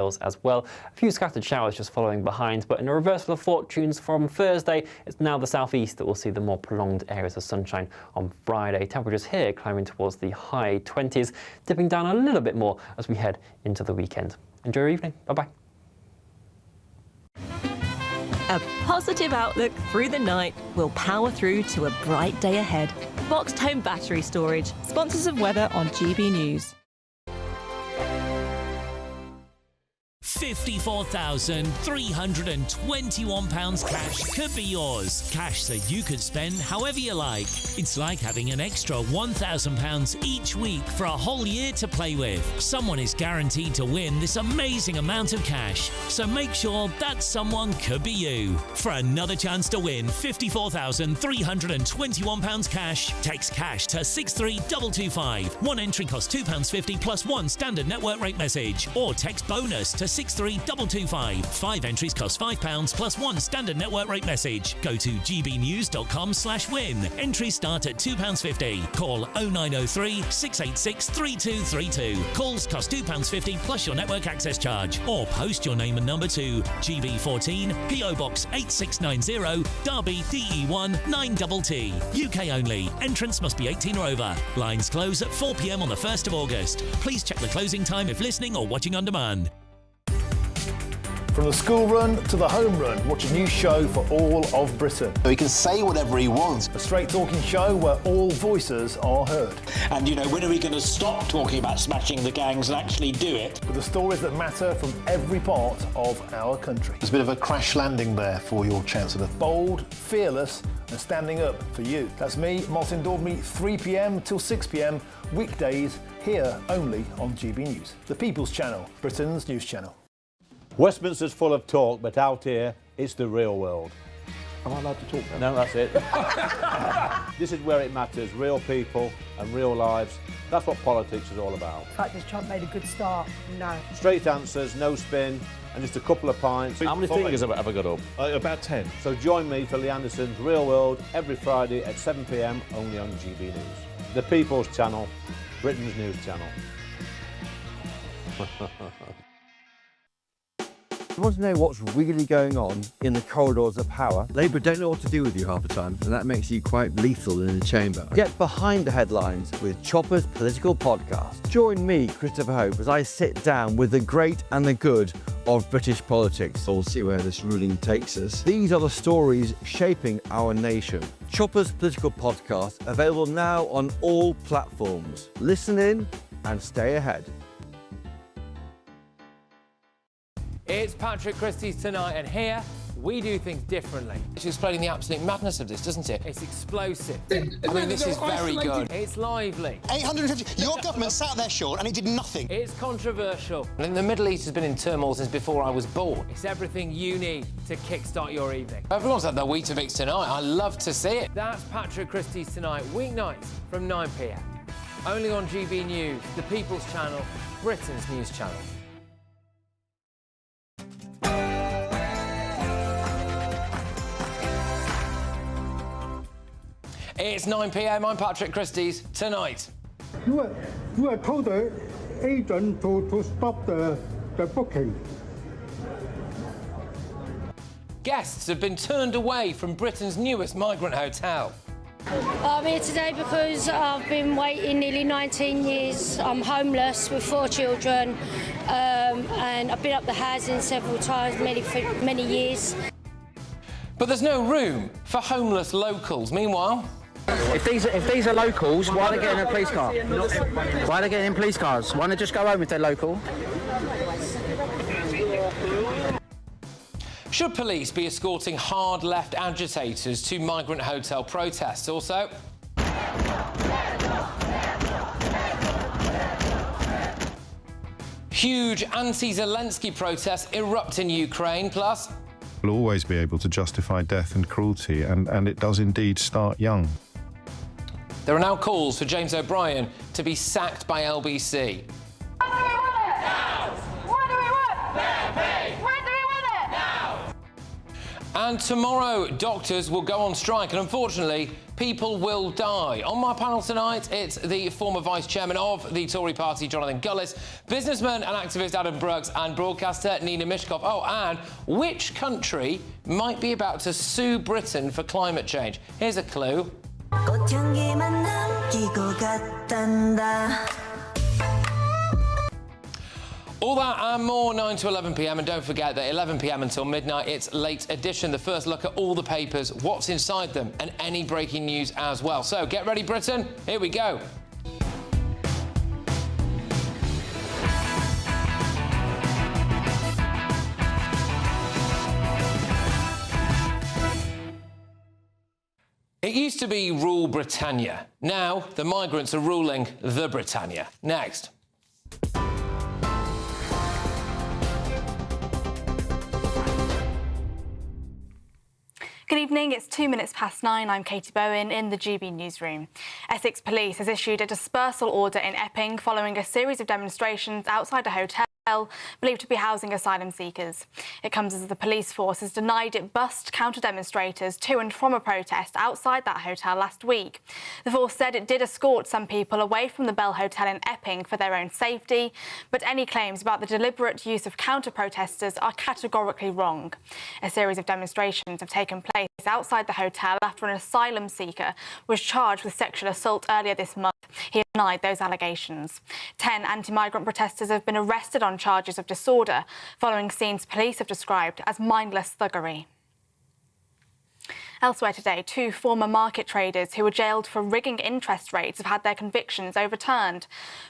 as well. A few scattered showers just following behind, but in a reversal of fortunes from Thursday, it's now the southeast that will see the more prolonged areas of sunshine on Friday. Temperatures here climbing towards the high 20s, dipping down a little bit more as we head into the weekend. Enjoy your evening. Bye-bye. A positive outlook through the night will power through to a bright day ahead. Boxed Home Battery Storage, sponsors of weather on GB News. £54,321 cash could be yours. Cash that you could spend however you like. It's like having an extra £1,000 each week for a whole year to play with. Someone is guaranteed to win this amazing amount of cash, so make sure that someone could be you. For another chance to win £54,321 cash, text cash to 63225. One entry costs £2.50 plus one standard network rate message, or text bonus to 63225. 5 entries cost £5 plus one standard network rate message. Go to gbnews.com/win. Entries start at £2.50. Call 0903 686 3232. Calls cost £2.50 plus your network access charge. Or post your name and number to GB14 PO Box 8690 Derby DE1 9TT. UK only. Entrance must be 18 or over. Lines close at 4 p.m. on the 1st of August. Please check the closing time if listening or watching on demand. From the school run to the home run, watch a new show for all of Britain. He can say whatever he wants. A straight-talking show where all voices are heard. And, you know, when are we going to stop talking about smashing the gangs and actually do it? With the stories that matter from every part of our country. There's a bit of a crash landing there for your Chancellor. Bold, fearless and standing up for you. That's me, Martin Daubney, 3 p.m. till 6 p.m, weekdays, here only on GB News. The People's Channel, Britain's news channel. Westminster's full of talk, but out here, it's the real world. Am I allowed to talk now? No, that's it. This is where it matters, real people and real lives. That's what politics is all about. In fact, has Trump made a good start? No. Straight answers, no spin, and just a couple of pints. How many fingers have I got up? About 10. So join me for Lee Anderson's Real World every Friday at 7 p.m, only on GB News. The People's Channel, Britain's news channel. You want to know what's really going on in the corridors of power? Labour don't know what to do with you half the time, and that makes you quite lethal in the chamber. Get behind the headlines with Chopper's political podcast. Join me, Christopher Hope, as I sit down with the great and the good of British politics. We'll see where this ruling takes us. These are the stories shaping our nation. Chopper's political podcast, available now on all platforms. Listen in and stay ahead. It's Patrick Christys tonight, and here we do things differently. It's explaining the absolute madness of this, doesn't it? It's explosive. I mean, this is very good. It's lively. 850. Your government sat there, Sean, and it did nothing. It's controversial. And the Middle East has been in turmoil since before I was born. It's everything you need to kickstart your evening. Everyone's had their Weetabix tonight. I love to see it. That's Patrick Christys tonight, weeknights from 9 p.m. Only on GB News, the People's Channel, Britain's news channel. It's 9 p.m. I'm Patrick Christys. Tonight. You were told the agent to stop the booking. Guests have been turned away from Britain's newest migrant hotel. I'm here today because I've been waiting nearly 19 years. I'm homeless with 4 children, and I've been up the housing several times, many years. But there's no room for homeless locals. Meanwhile, if these are locals, why are they getting in a police car? Why are they getting in police cars? Why don't they just go home if they're local? should police be escorting hard left agitators to migrant hotel protests? Also, huge anti-Zelensky protests erupt in Ukraine, plus will always be able to justify death and cruelty, and it does indeed start young. There are now calls for James O'Brien to be sacked by LBC. And tomorrow, doctors will go on strike, and unfortunately, people will die. On my panel tonight, it's the former vice chairman of the Tory party, Jonathan Gullis, businessman and activist Adam Brooks, and broadcaster Nina Mishkov. Oh, and which country might be about to sue Britain for climate change? Here's a clue. All that and more, 9 to 11 p.m. And don't forget that 11 p.m. until midnight, it's Late Edition, the first look at all the papers, what's inside them, and any breaking news as well. So get ready, Britain. Here we go. It used to be Rule Britannia. Now, the migrants are ruling the Britannia. Next. Good evening, it's 2 minutes past 9. I'm Katie Bowen in the GB newsroom. Essex Police has issued a dispersal order in Epping following a series of demonstrations outside a hotel believed to be housing asylum seekers. It comes as the police force has denied it bussed counter-demonstrators to and from a protest outside that hotel last week. The force said it did escort some people away from the Bell Hotel in Epping for their own safety, but any claims about the deliberate use of counter-protesters are categorically wrong. A series of demonstrations have taken place outside the hotel after an asylum seeker was charged with sexual assault earlier this month. He denied those allegations. 10 anti-migrant protesters have been arrested on charges of disorder following scenes police have described as mindless thuggery. Elsewhere today, 2 former market traders who were jailed for rigging interest rates have had their convictions overturned.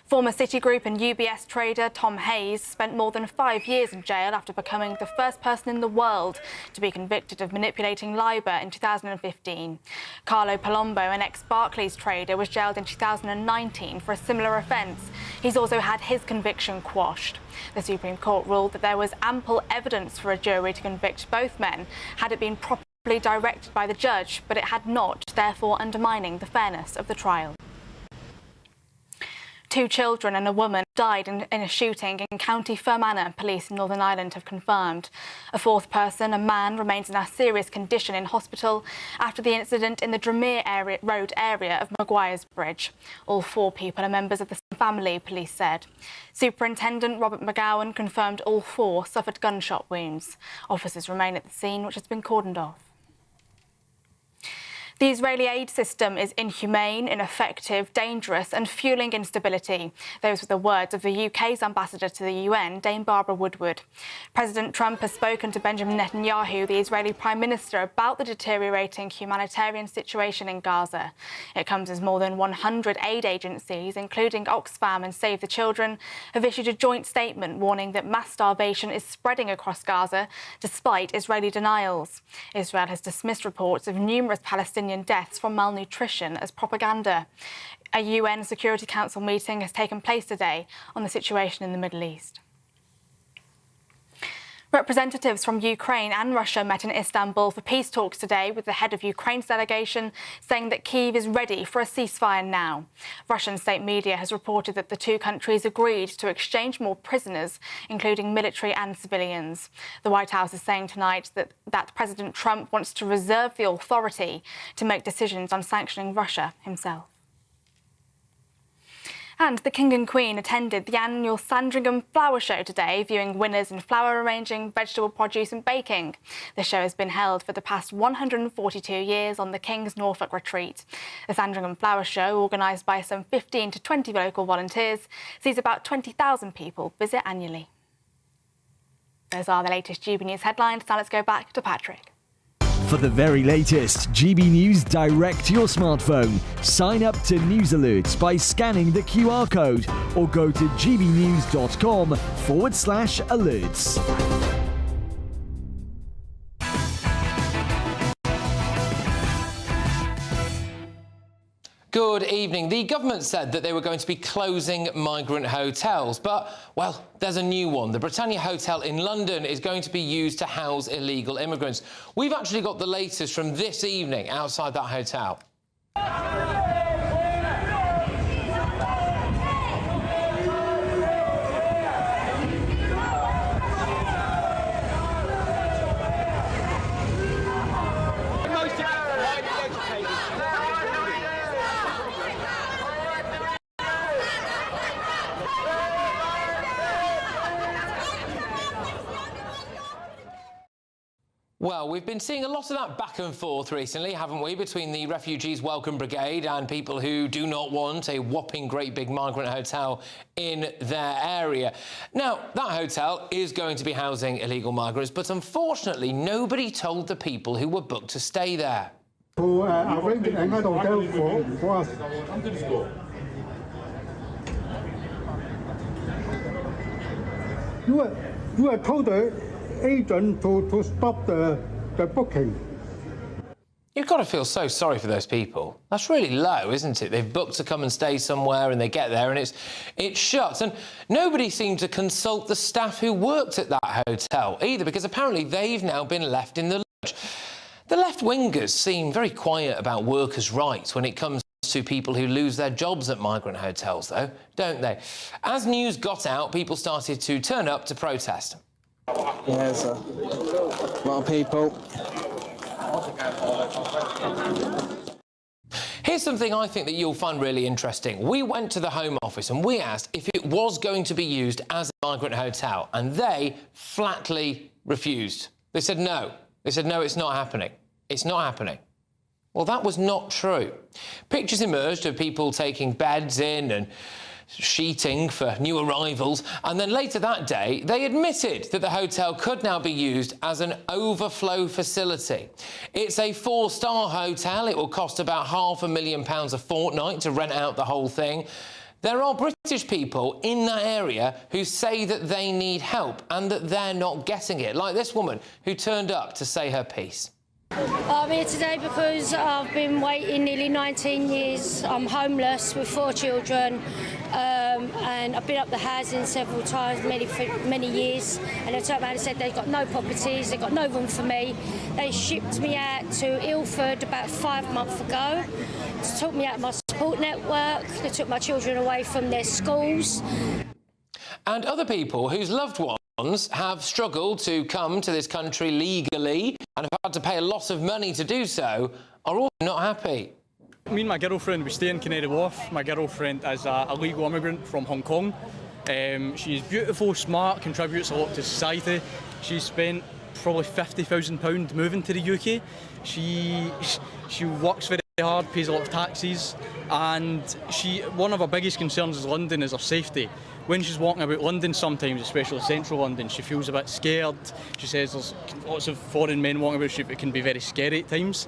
Former Citigroup and UBS trader Tom Hayes spent more than 5 years in jail after becoming the first person in the world to be convicted of manipulating LIBOR in 2015. Carlo Palombo, an ex-Barclays trader, was jailed in 2019 for a similar offence. He's also had his conviction quashed. The Supreme Court ruled that there was ample evidence for a jury to convict both men had it been properly directed by the judge, but it had not, therefore undermining the fairness of the trial. 2 children and a woman died in a shooting in County Fermanagh, police in Northern Ireland have confirmed. A 4th person, a man, remains in a serious condition in hospital after the incident in the Dromere Road area of Maguire's Bridge. All 4 people are members of the same family, police said. Superintendent Robert McGowan confirmed all 4 suffered gunshot wounds. Officers remain at the scene, which has been cordoned off. The Israeli aid system is inhumane, ineffective, dangerous and fuelling instability. Those were the words of the UK's ambassador to the UN, Dame Barbara Woodward. President Trump has spoken to Benjamin Netanyahu, the Israeli Prime Minister, about the deteriorating humanitarian situation in Gaza. It comes as more than 100 aid agencies, including Oxfam and Save the Children, have issued a joint statement warning that mass starvation is spreading across Gaza, despite Israeli denials. Israel has dismissed reports of numerous Palestinian deaths from malnutrition as propaganda. A UN Security Council meeting has taken place today on the situation in the Middle East. Representatives from Ukraine and Russia met in Istanbul for peace talks today, with the head of Ukraine's delegation saying that Kyiv is ready for a ceasefire now. Russian state media has reported that the 2 countries agreed to exchange more prisoners, including military and civilians. The White House is saying tonight that President Trump wants to reserve the authority to make decisions on sanctioning Russia himself. And the King and Queen attended the annual Sandringham Flower Show today, viewing winners in flower arranging, vegetable produce and baking. The show has been held for the past 142 years on the King's Norfolk Retreat. The Sandringham Flower Show, organised by some 15 to 20 local volunteers, sees about 20,000 people visit annually. Those are the latest GB News headlines. Now let's go back to Patrick. For the very latest GB News direct to your smartphone, sign up to News Alerts by scanning the QR code or go to gbnews.com/alerts. Good evening. The government said that they were going to be closing migrant hotels, but, well, there's a new one. The Britannia Hotel in London is going to be used to house illegal immigrants. We've actually got the latest from this evening outside that hotel. Well, we've been seeing a lot of that back and forth recently, haven't we, between the Refugees Welcome Brigade and people who do not want a whopping great big migrant hotel in their area. Now, that hotel is going to be housing illegal migrants, but unfortunately, nobody told the people who were booked to stay there. To arrange another hotel for us. You are told the agent to stop the booking. You've got to feel so sorry for those people. That's really low, isn't it? They've booked to come and stay somewhere and they get there and it's shut. And nobody seemed to consult the staff who worked at that hotel either, because apparently they've now been left in the lurch. The left-wingers seem very quiet about workers' rights when it comes to people who lose their jobs at migrant hotels, though, don't they? As news got out, people started to turn up to protest. There's a lot of people. Here's something I think that you'll find really interesting. We went to the Home Office and we asked if it was going to be used as a migrant hotel, and they flatly refused. They said no. They said, no, it's not happening. It's not happening. Well, that was not true. Pictures emerged of people taking beds in and sheeting for new arrivals, and then later that day they admitted that the hotel could now be used as an overflow facility. It's a 4-star hotel. It will cost about £500,000 a fortnight to rent out the whole thing. There are British people in that area who say that they need help and that they're not getting it, like this woman who turned up to say her piece. I'm here today because I've been waiting nearly 19 years. I'm homeless with 4 children, and I've been up the housing several times, many years, and they turned around and said they've got no properties, they've got no room for me. They shipped me out to Ilford about 5 months ago. They took me out of my support network, they took my children away from their schools. And other people whose loved ones have struggled to come to this country legally and have had to pay a lot of money to do so are all not happy. Me and my girlfriend, we stay in Canary Wharf. My girlfriend is a legal immigrant from Hong Kong. She's beautiful, smart, contributes a lot to society. She's spent probably £50,000 moving to the UK. She works very hard, pays a lot of taxes, and one of her biggest concerns is London is her safety. When she's walking about London sometimes, especially central London, she feels a bit scared. She says there's lots of foreign men walking about, it can be very scary at times.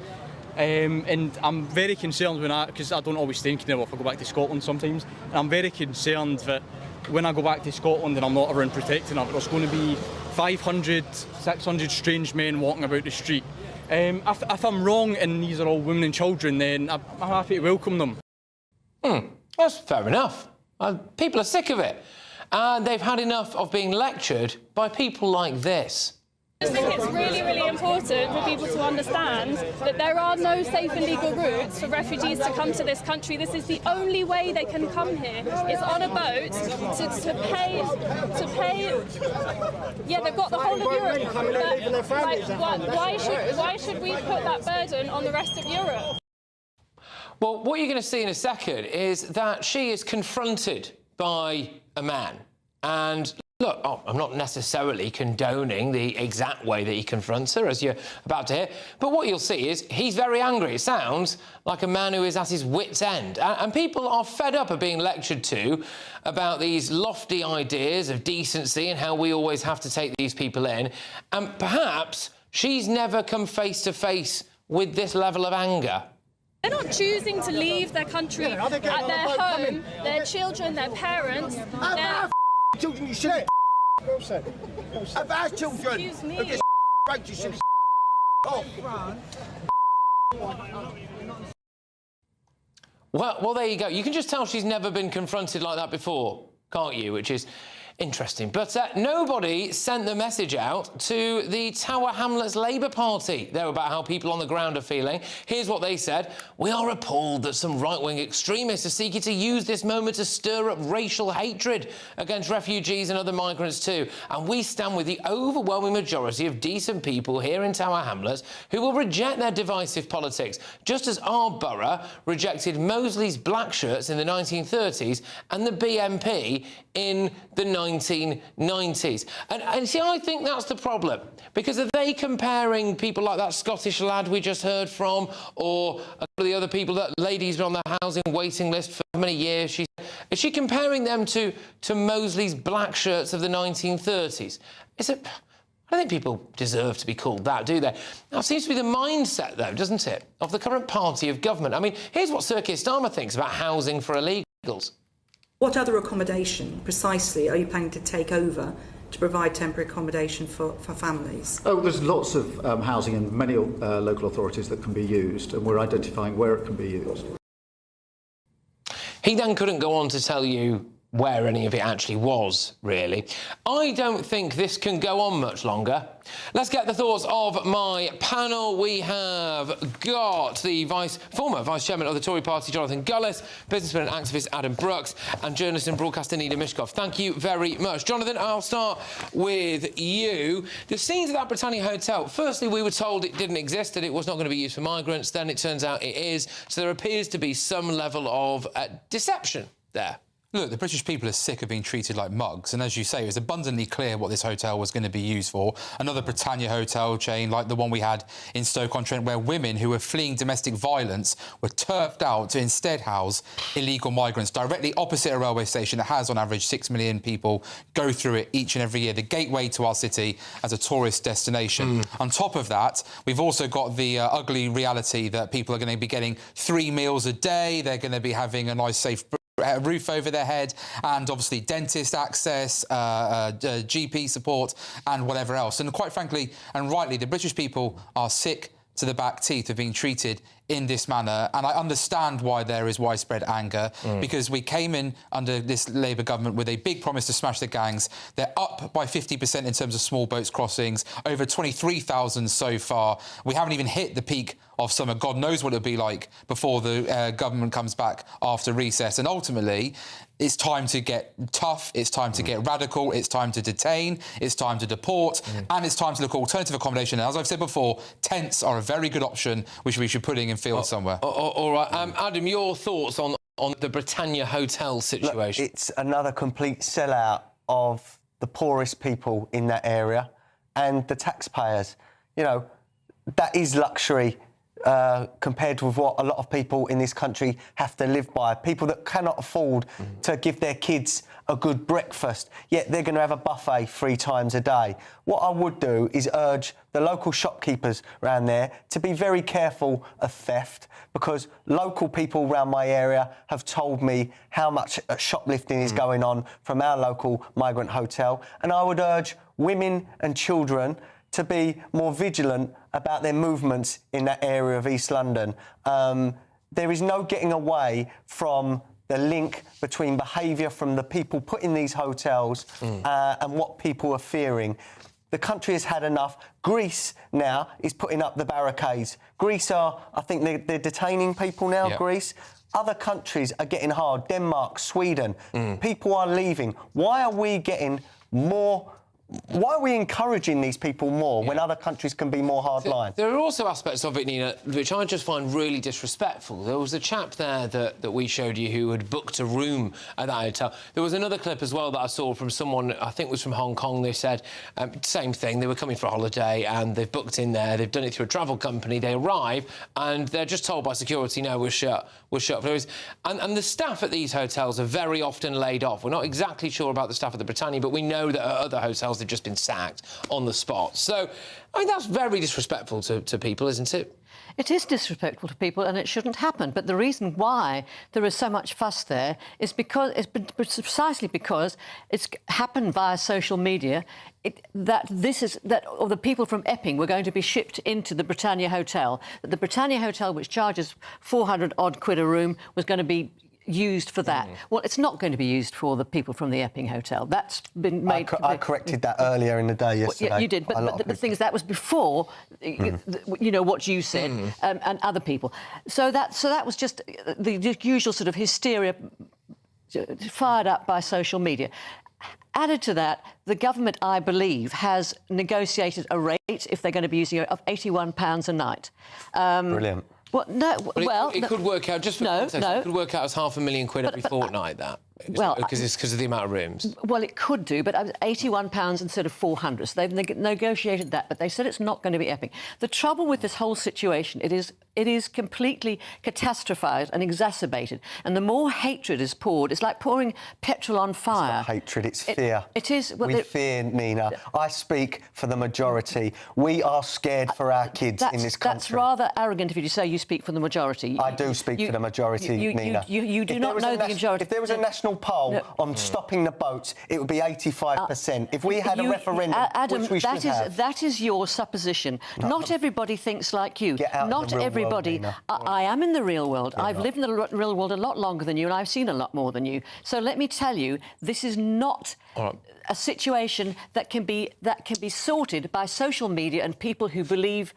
And I'm very concerned because I don't always stay in Canary Wharf, I go back to Scotland sometimes, and I'm very concerned that when I go back to Scotland and I'm not around protecting her, there's going to be 500, 600 strange men walking about the street. If I'm wrong and these are all women and children, then I'm happy to welcome them. That's fair enough. People are sick of it, and they've had enough of being lectured by people like this. I just think it's really, really important for people to understand that there are no safe and legal routes for refugees to come to this country. This is the only way they can come here. It's on a boat to pay. Yeah, they've got the whole of Europe. Why should we put that burden on the rest of Europe? Well, what you're going to see in a second is that she is confronted by a man. And look, I'm not necessarily condoning the exact way that he confronts her, as you're about to hear, but what you'll see is he's very angry. It sounds like a man who is at his wit's end. And people are fed up of being lectured to about these lofty ideas of decency and how we always have to take these people in. And perhaps she's never come face to face with this level of anger. They're not choosing to leave their country at their home, their children, their parents. Children, you should have our children. Excuse me. You should Well, there you go. You can just tell she's never been confronted like that before, can't you? Which is interesting. But nobody sent the message out to the Tower Hamlets Labour Party. They're about how people on the ground are feeling. Here's what they said. We are appalled that some right-wing extremists are seeking to use this moment to stir up racial hatred against refugees and other migrants too. And we stand with the overwhelming majority of decent people here in Tower Hamlets who will reject their divisive politics, just as our borough rejected Mosley's black shirts in the 1930s and the BNP in the 1990s. And see, I think that's the problem, because are they comparing people like that Scottish lad we just heard from, or a couple of the other people, that ladies on the housing waiting list for many years? Is she comparing them to Mosley's black shirts of the 1930s? I don't think people deserve to be called that, do they? Now, it seems to be the mindset, though, doesn't it, of the current party of government. I mean, here's what Sir Keir Starmer thinks about housing for illegals. What other accommodation, precisely, are you planning to take over to provide temporary accommodation for families? Oh, there's lots of housing in many local authorities that can be used, and we're identifying where it can be used. He then couldn't go on to tell you where any of it actually was, really. I don't think this can go on much longer. Let's get the thoughts of my panel. We have got the former Vice Chairman of the Tory Party, Jonathan Gullis, businessman and activist Adam Brooks, and journalist and broadcaster Nina Mishkov. Thank you very much. Jonathan, I'll start with you. The scenes at that Britannia Hotel, firstly, we were told it didn't exist, that it was not going to be used for migrants. Then it turns out it is. So there appears to be some level of deception there. Look, the British people are sick of being treated like mugs, and as you say, it was abundantly clear what this hotel was going to be used for. Another Britannia hotel chain like the one we had in Stoke-on-Trent, where women who were fleeing domestic violence were turfed out to instead house illegal migrants directly opposite a railway station that has, on average, 6 million people go through it each and every year, the gateway to our city as a tourist destination. On top of that, we've also got the ugly reality that people are going to be getting 3 meals a day, they're going to be having a nice, safe roof over their head, and obviously dentist access, GP support and whatever else. And quite frankly, and rightly, the British people are sick to the back teeth of being treated in this manner, and I understand why there is widespread anger, because we came in under this Labour government with a big promise to smash the gangs. They're up by 50% in terms of small boats crossings, over 23,000 so far. We haven't even hit the peak of summer. God knows what it'll be like before the government comes back after recess. And ultimately, it's time to get tough, it's time to get radical, it's time to detain, it's time to deport, and it's time to look at alternative accommodation. And as I've said before, tents are a very good option, which we should put in fields somewhere. All right. Adam, your thoughts on the Britannia Hotel situation? Look, it's another complete sellout of the poorest people in that area and the taxpayers. You know, that is luxury compared with what a lot of people in this country have to live by. People that cannot afford to give their kids a good breakfast, yet they're going to have a buffet 3 times a day. What I would do is urge the local shopkeepers around there to be very careful of theft, because local people around my area have told me how much shoplifting is going on from our local migrant hotel, and I would urge women and children to be more vigilant about their movements in that area of East London. There is no getting away from the link between behaviour from the people put in these hotels and what people are fearing. The country has had enough. Greece now is putting up the barricades. Greece I think they're detaining people now, yep. Greece. Other countries are getting hard. Denmark, Sweden. People are leaving. Why are we getting more? Why are we encouraging these people more when other countries can be more hardline? There are also aspects of it, Nina, which I just find really disrespectful. There was a chap there that we showed you who had booked a room at that hotel. There was another clip as well that I saw from someone, I think it was from Hong Kong. They said, same thing, they were coming for a holiday and they've booked in there, they've done it through a travel company, they arrive and they're just told by security, no, we're shut. And the staff at these hotels are very often laid off. We're not exactly sure about the staff at the Britannia, but we know that at other hotels they've just been sacked on the spot. So, I mean, that's very disrespectful to people, isn't it? It is disrespectful to people and it shouldn't happen. But the reason why there is so much fuss there is precisely because it's happened via social media that the people from Epping were going to be shipped into the Britannia Hotel. That the Britannia Hotel, which charges 400 odd quid a room, was going to be used for that. Well, it's not going to be used for the people from the Epping Hotel. That's been made... I corrected that earlier in the day yesterday. Well, yeah, you did, but the thing is that was before, you know, what you said and other people. So that was just the usual sort of hysteria fired up by social media. Added to that, the government, I believe, has negotiated a rate, if they're going to be using it, of £81 a night. Brilliant. Well, no. It could work out just for context, it could work out as £500,000 quid every fortnight. That Well, because it's because of the amount of rooms. Well, it could do, but £81 instead of 400. So they've negotiated that, but they said it's not going to be Epping. The trouble with this whole situation, it is completely catastrophized and exacerbated. And the more hatred is poured, it's like pouring petrol on fire. It's not hatred, it's fear. It is. Well, we fear, Nina. I speak for the majority. We are scared for our kids in this country. That's rather arrogant of you to say you speak for the majority. I do speak for the majority, Nina. You do not know the majority. If there was a national poll on stopping the boats, it would be 85%. If we had a referendum, Adam, which we should have... that is your supposition. No. Not everybody thinks like you. Get out Not of the real everybody. World, I am in the real world. You're I've not. lived in the real world a lot longer than you, and I've seen a lot more than you. So let me tell you, this is not a situation that can be sorted by social media and people who believe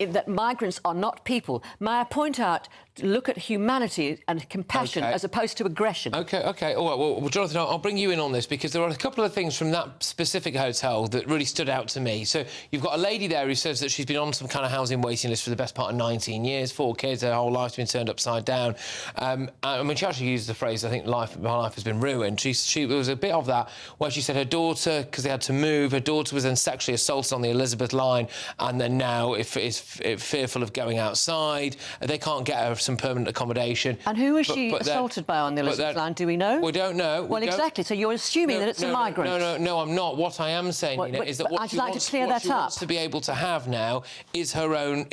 that migrants are not people. May I point out, look at humanity and compassion as opposed to aggression. OK. All right, well, Jonathan, I'll bring you in on this because there are a couple of things from that specific hotel that really stood out to me. So you've got a lady there who says that she's been on some kind of housing waiting list for the best part of 19 years, 4 kids, her whole life's been turned upside down. I mean, she actually used the phrase, I think, my life has been ruined. There was a bit of that where she said her daughter, because they had to move, her daughter was then sexually assaulted on the Elizabeth line, and then now is fearful of going outside. They can't get her some permanent accommodation. And who was she assaulted by on the Elizabeth line? Do we know? We don't know. Well, exactly. So you're assuming that it's a migrant. No, I'm not. What I am saying, Nina, is that what she wants to be able to have now is her own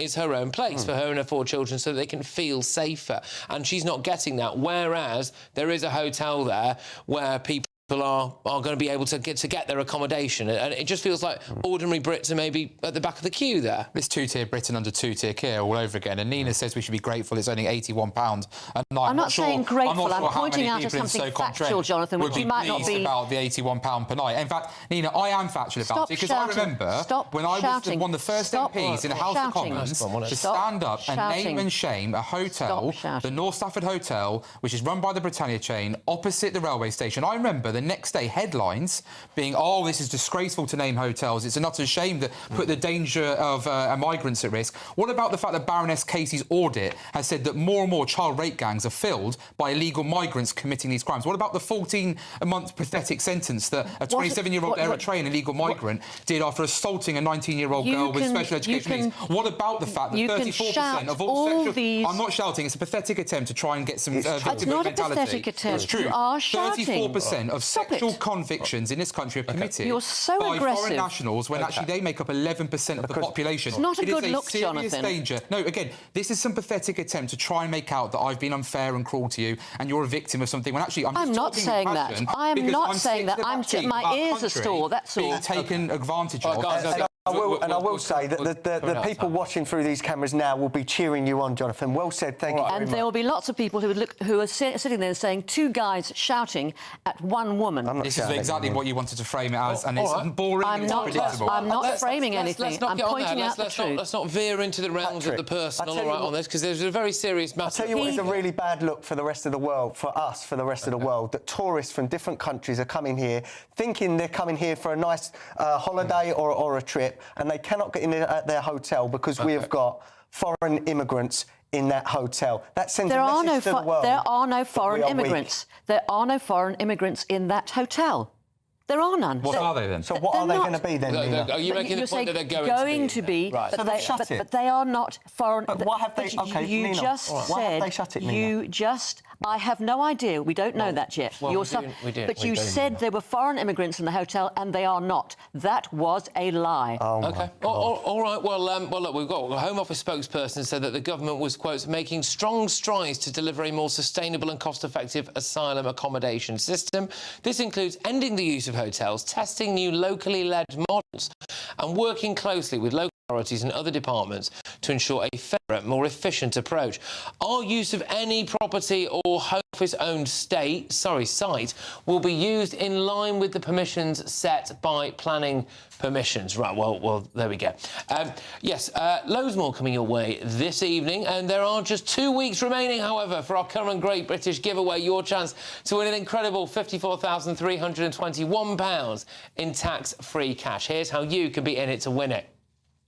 place for her and her 4 children, so that they can feel safer. And she's not getting that. Whereas there is a hotel there where people are going to be able to get their accommodation, and it just feels like ordinary Brits are maybe at the back of the queue there. This 2-tier Britain under 2-tier care all over again, and Nina says we should be grateful it's only £81 a night. I'm not saying grateful, I'm pointing out people something factual, Jonathan, which you might not be... about the £81 per night. In fact, Nina, I am factual about it, because I remember when I was one of the first MPs in the House of Commons to stand up and name and shame a hotel, the North Stafford Hotel, which is run by the Britannia chain, opposite the railway station. I remember the next day headlines being, oh, this is disgraceful to name hotels. It's an utter shame that put the danger of migrants at risk. What about the fact that Baroness Casey's audit has said that more and more child rape gangs are filled by illegal migrants committing these crimes? What about the 14-month pathetic sentence that a 27-year-old Eritrean illegal migrant did after assaulting a 19-year-old girl with special education needs? What about the fact that 34% of all sexual... I'm not shouting. It's a pathetic attempt to try and get some It's not a pathetic attempt. It's true. You are shouting. 34% of sexual convictions in this country are committed by aggressive. foreign nationals, when actually they make up 11% of the population. It's not a good look, Jonathan. It is a serious danger. No, again, this is some pathetic attempt to try and make out that I've been unfair and cruel to you and you're a victim of something, when actually I'm not saying that. I am not saying that. My ears are sore, that's all. Being taken advantage of. I will say that the people watching through these cameras now will be cheering you on, Jonathan. Well said, thank you very much. And there will be lots of people who are sitting there saying 2 guys shouting at 1 woman. This is exactly what you wanted to frame it as, and it's boring and predictable. I'm not framing anything. I'm pointing out the truth. Let's not veer into the realms of the personal on this, because there's a very serious matter. I'll tell you what is a really bad look for the rest of the world, for us, for the rest of the world, that tourists from different countries are coming here thinking they're coming here for a nice holiday or a trip, and they cannot get in their hotel because we have got foreign immigrants in that hotel. That sends a message to the world. There are no foreign immigrants. There are no foreign immigrants in that hotel. There are none. What are they then? So what are they going to be then, Nina? Are you making the point that they're going to be? Right. So they've shut it. But they are not foreign... But what have they... OK, you Nina, just said... Why have they shut it, Nina? I have no idea. We don't know that yet. Well, but you said there were foreign immigrants in the hotel, and they are not. That was a lie. OK. All right. Well, look, we've got a Home Office spokesperson said that the government was, quote, making strong strides to deliver a more sustainable and cost-effective asylum accommodation system. This includes ending the use of hotels, testing new locally led models, and working closely with local authorities and other departments to ensure a fairer, more efficient approach. Our use of any property or Home Office-owned site will be used in line with the permissions set by planning permissions. Right, well, there we go. Yes, loads more coming your way this evening, and there are just 2 weeks remaining, however, for our current Great British giveaway. Your chance to win an incredible £54,321 in tax-free cash. Here's how you can be in it to win it.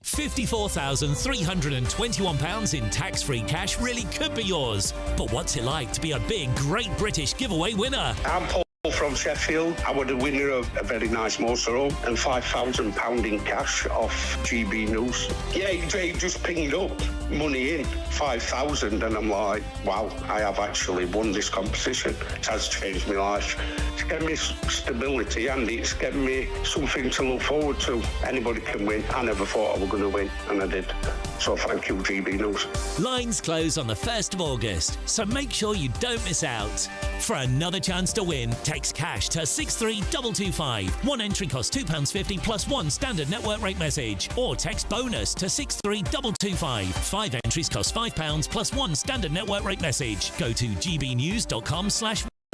£54,321 in tax-free cash really could be yours. But what's it like to be a big Great British giveaway winner? I'm Paul from Sheffield. I was the winner of a very nice motor home and £5,000 in cash off GB News. Yeah, he just pinged up money in, 5,000, and I'm like, wow, I have actually won this competition. It has changed my life. It's given me stability and it's given me something to look forward to. Anybody can win. I never thought I was going to win, and I did. So thank you, GB News. Lines close on the 1st of August, so make sure you don't miss out. For another chance to win, text cash to 63225. One entry costs £2.50 plus one standard network rate message. Or text bonus to 63225. 5 entries cost £5 plus one standard network rate message. Go to gbnews.com/.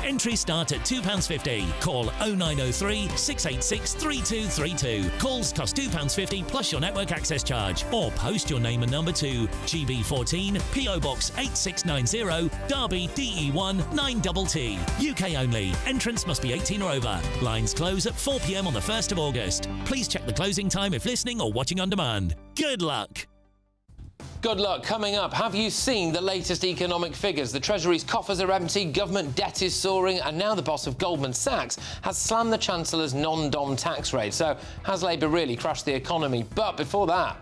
Entries start at £2.50. Call 0903 686 3232. Calls cost £2.50 plus your network access charge. Or post your name and number to GB14 PO Box 8690 Derby DE1 9TT. UK only. Entrance must be 18 or over. Lines close at 4 p.m. on the 1st of August. Please check the closing time if listening or watching on demand. Good luck. Good luck. Coming up, have you seen the latest economic figures? The Treasury's coffers are empty, government debt is soaring, and now the boss of Goldman Sachs has slammed the Chancellor's non-dom tax rate. So, has Labour really crashed the economy? But before that...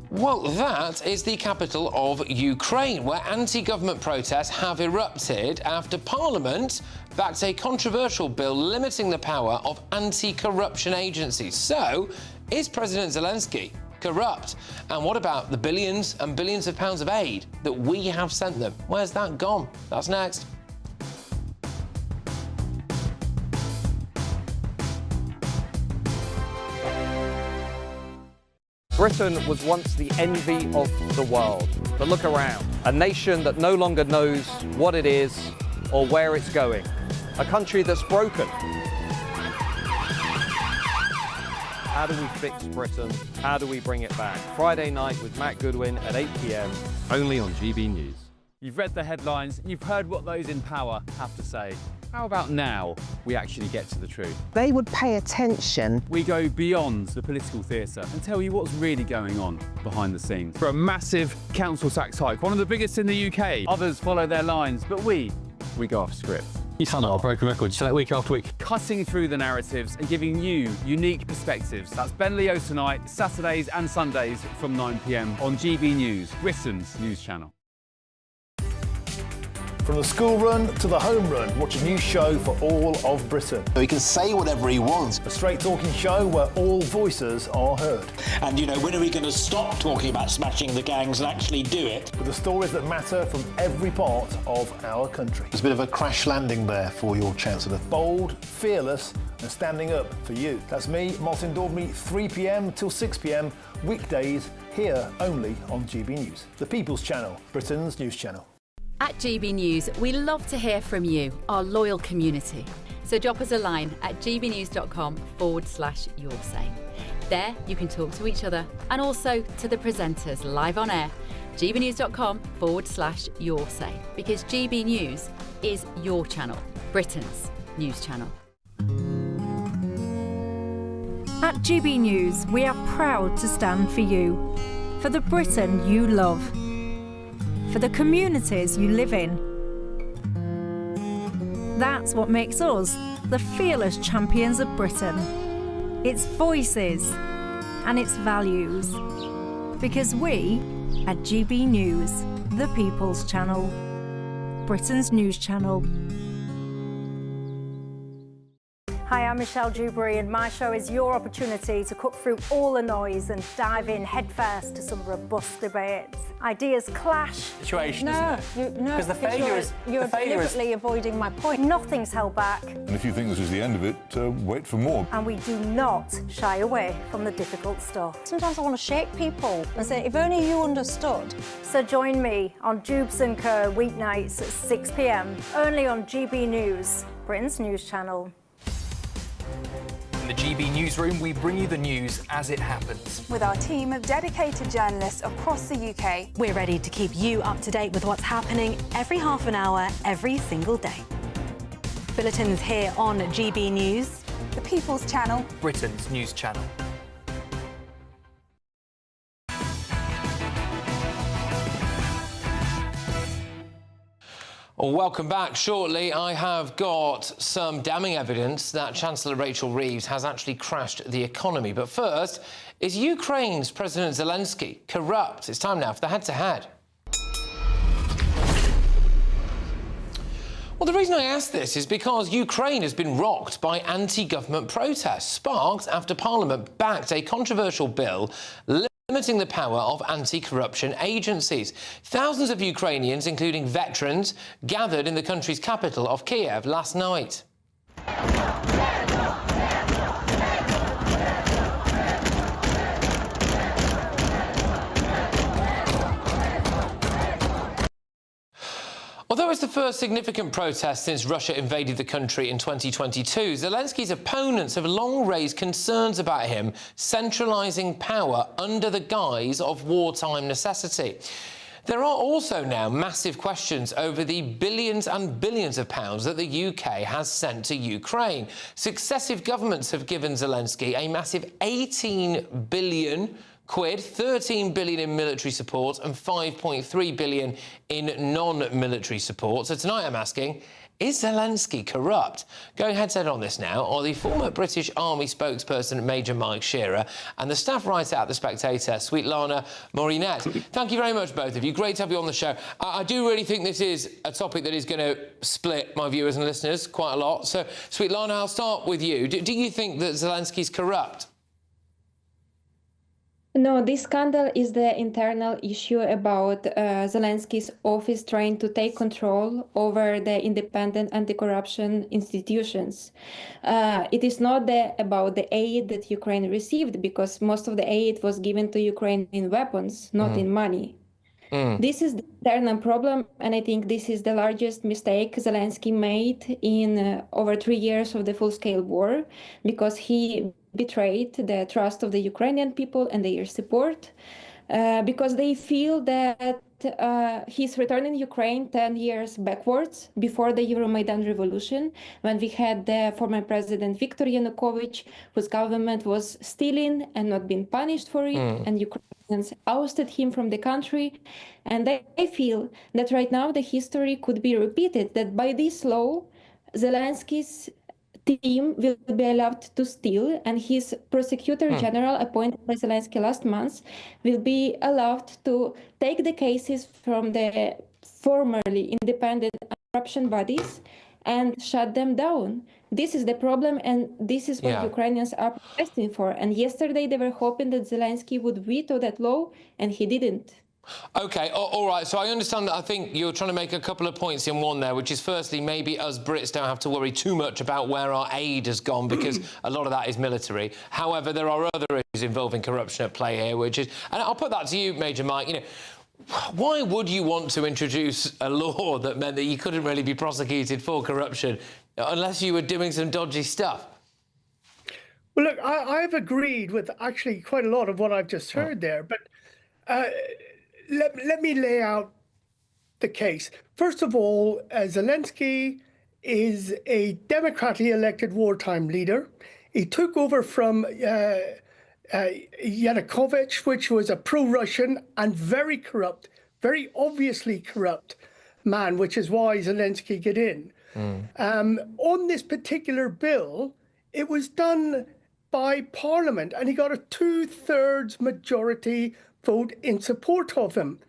Well, that is the capital of Ukraine, where anti-government protests have erupted after Parliament backed a controversial bill limiting the power of anti-corruption agencies. So, is President Zelensky corrupt? And what about the billions and billions of pounds of aid that we have sent them? Where's that gone? That's next. Britain was once the envy of the world. But look around. A nation that no longer knows what it is or where it's going. A country that's broken. How do we fix Britain? How do we bring it back? Friday night with Matt Goodwin at 8 p.m. Only on GB News. You've read the headlines, you've heard what those in power have to say. How about now we actually get to the truth? They would pay attention. We go beyond the political theatre and tell you what's really going on behind the scenes. For a massive council tax hike, one of the biggest in the UK. Others follow their lines, but we go off script. You sound like a broken record. You say that week after week. Cutting through the narratives and giving you unique perspectives. That's Ben Leo tonight, Saturdays and Sundays from 9 p.m. on GB News, Britain's news channel. From the school run to the home run, watch a new show for all of Britain. So he can say whatever he wants. A straight-talking show where all voices are heard. And, you know, when are we going to stop talking about smashing the gangs and actually do it? With the stories that matter from every part of our country. There's a bit of a crash landing there for your Chancellor. Bold, fearless and standing up for you. That's me, Martin Daubney, 3 p.m. till 6 p.m, weekdays, here only on GB News. The People's Channel, Britain's news channel. At GB News, we love to hear from you, our loyal community. So drop us a line at gbnews.com/yoursay. There you can talk to each other and also to the presenters live on air. gbnews.com/yoursay, because GB News is your channel, Britain's news channel. At GB News, we are proud to stand for you, for the Britain you love, for the communities you live in. That's what makes us the fearless champions of Britain. Its voices and its values. Because we, at GB News, the People's Channel, Britain's news channel. Hi, I'm Michelle Dewberry, and my show is your opportunity to cut through all the noise and dive in headfirst to some robust debates. Ideas clash. Situation, No, isn't it? no, Because the failure is... You're deliberately avoiding my point. Nothing's held back, And if you think this is the end of it, wait for more. and we do not shy away from the difficult stuff. Sometimes I want to shake people and say, if only you understood. So join me on Jubes & Co. weeknights at 6 p.m, only on GB News, Britain's news channel. In the GB Newsroom, we bring you the news as it happens. With our team of dedicated journalists across the UK, we're ready to keep you up to date with what's happening every half an hour, every single day. Bulletins here on GB News. the People's Channel, Britain's news channel. Well, welcome back. Shortly, I have got some damning evidence that Chancellor Rachel Reeves has actually crashed the economy. But first, is Ukraine's President Zelensky corrupt? It's time now for the head-to-head. Well, the reason I ask this is because Ukraine has been rocked by anti-government protests, sparked after Parliament backed a controversial bill limiting the power of anti-corruption agencies. Thousands of Ukrainians, including veterans, gathered in the country's capital of Kiev last night. Although it's the first significant protest since Russia invaded the country in 2022, Zelensky's opponents have long raised concerns about him centralising power under the guise of wartime necessity. There are also now massive questions over the billions and billions of pounds that the UK has sent to Ukraine. Successive governments have given Zelensky a massive 18 billion quid, 13 billion in military support and 5.3 billion in non-military support. So tonight I'm asking, is Zelensky corrupt? Going head-to-head on this now are the former British Army spokesperson Major Mike Shearer and the staff writer at The Spectator, Sweetlana Morinette. Thank you very much, both of you. Great to have you on the show. I do really think this is a topic that is going to split my viewers and listeners quite a lot. So, Sweetlana, I'll start with you. Do you think that Zelensky's corrupt? No, this scandal is the internal issue about Zelensky's office trying to take control over the independent anti-corruption institutions. It is not about the aid that Ukraine received, because most of the aid was given to Ukraine in weapons, not in money. This is the internal problem, and I think this is the largest mistake Zelensky made in over 3 years of the full-scale war, because he betrayed the trust of the Ukrainian people and their support, because they feel that he's returning Ukraine 10 years backwards, before the Euromaidan revolution, when we had the former president Viktor Yanukovych, whose government was stealing and not being punished for it, and Ukrainians ousted him from the country. And they feel that right now the history could be repeated, that by this law, Zelensky's team will be allowed to steal, and his prosecutor general appointed by Zelensky last month will be allowed to take the cases from the formerly independent corruption bodies and shut them down. This is the problem, and this is what Ukrainians are protesting for. And yesterday they were hoping that Zelensky would veto that law, and he didn't. OK, all right, so I understand that. I think you're trying to make a couple of points in one there, which is firstly, maybe us Brits don't have to worry too much about where our aid has gone, because a lot of that is military. However, there are other issues involving corruption at play here, which is, and I'll put that to you, Major Mike, you know, why would you want to introduce a law that meant that you couldn't really be prosecuted for corruption unless you were doing some dodgy stuff? Well, look, I've agreed with actually quite a lot of what I've just heard there, but let me lay out the case. First of all, Zelensky is a democratically elected wartime leader. He took over from Yanukovych, which was a pro-Russian and very corrupt, very obviously corrupt man, which is why Zelensky got in. On this particular bill, it was done by Parliament, and he got a 2/3 majority vote in support of him.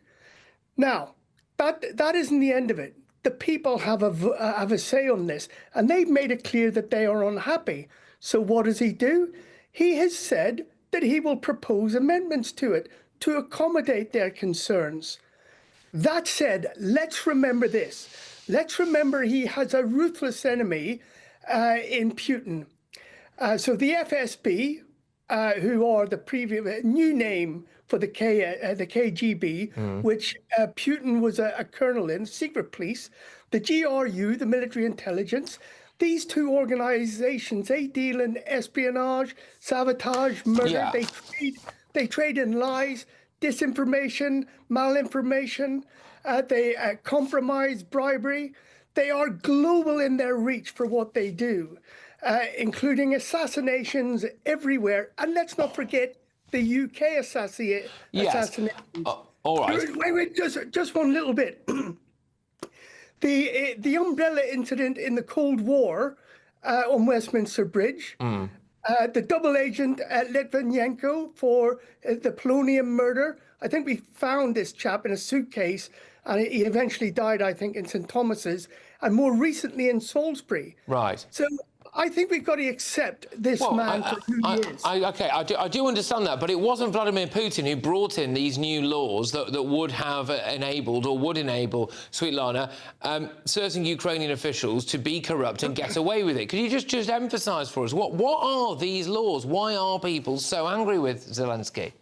Now, that isn't the end of it. The people have a say on this, and they've made it clear that they are unhappy. So what does he do? He has said that he will propose amendments to it to accommodate their concerns. That said, let's remember this. Let's remember he has a ruthless enemy in Putin. So the FSB, who are the previous new name for the KGB, which Putin was a colonel in, secret police, the GRU, the military intelligence. These two organizations, they deal in espionage, sabotage, murder. They trade in lies, disinformation, malinformation. They compromise, bribery. They are global in their reach for what they do. including assassinations everywhere. And let's not forget the UK assassinations. All right. Wait, just one little bit. The umbrella incident in the Cold War on Westminster Bridge, the double agent Litvinenko for the polonium murder. I think we found this chap in a suitcase, and he eventually died, I think, in St. Thomas's, and more recently in Salisbury. Right. So I think we've got to accept this man for who he is. I do understand that, but it wasn't Vladimir Putin who brought in these new laws that would have enabled, or would enable, Svetlana, certain Ukrainian officials to be corrupt and get away with it. Could you just emphasise for us, what are these laws? Why are people so angry with Zelensky?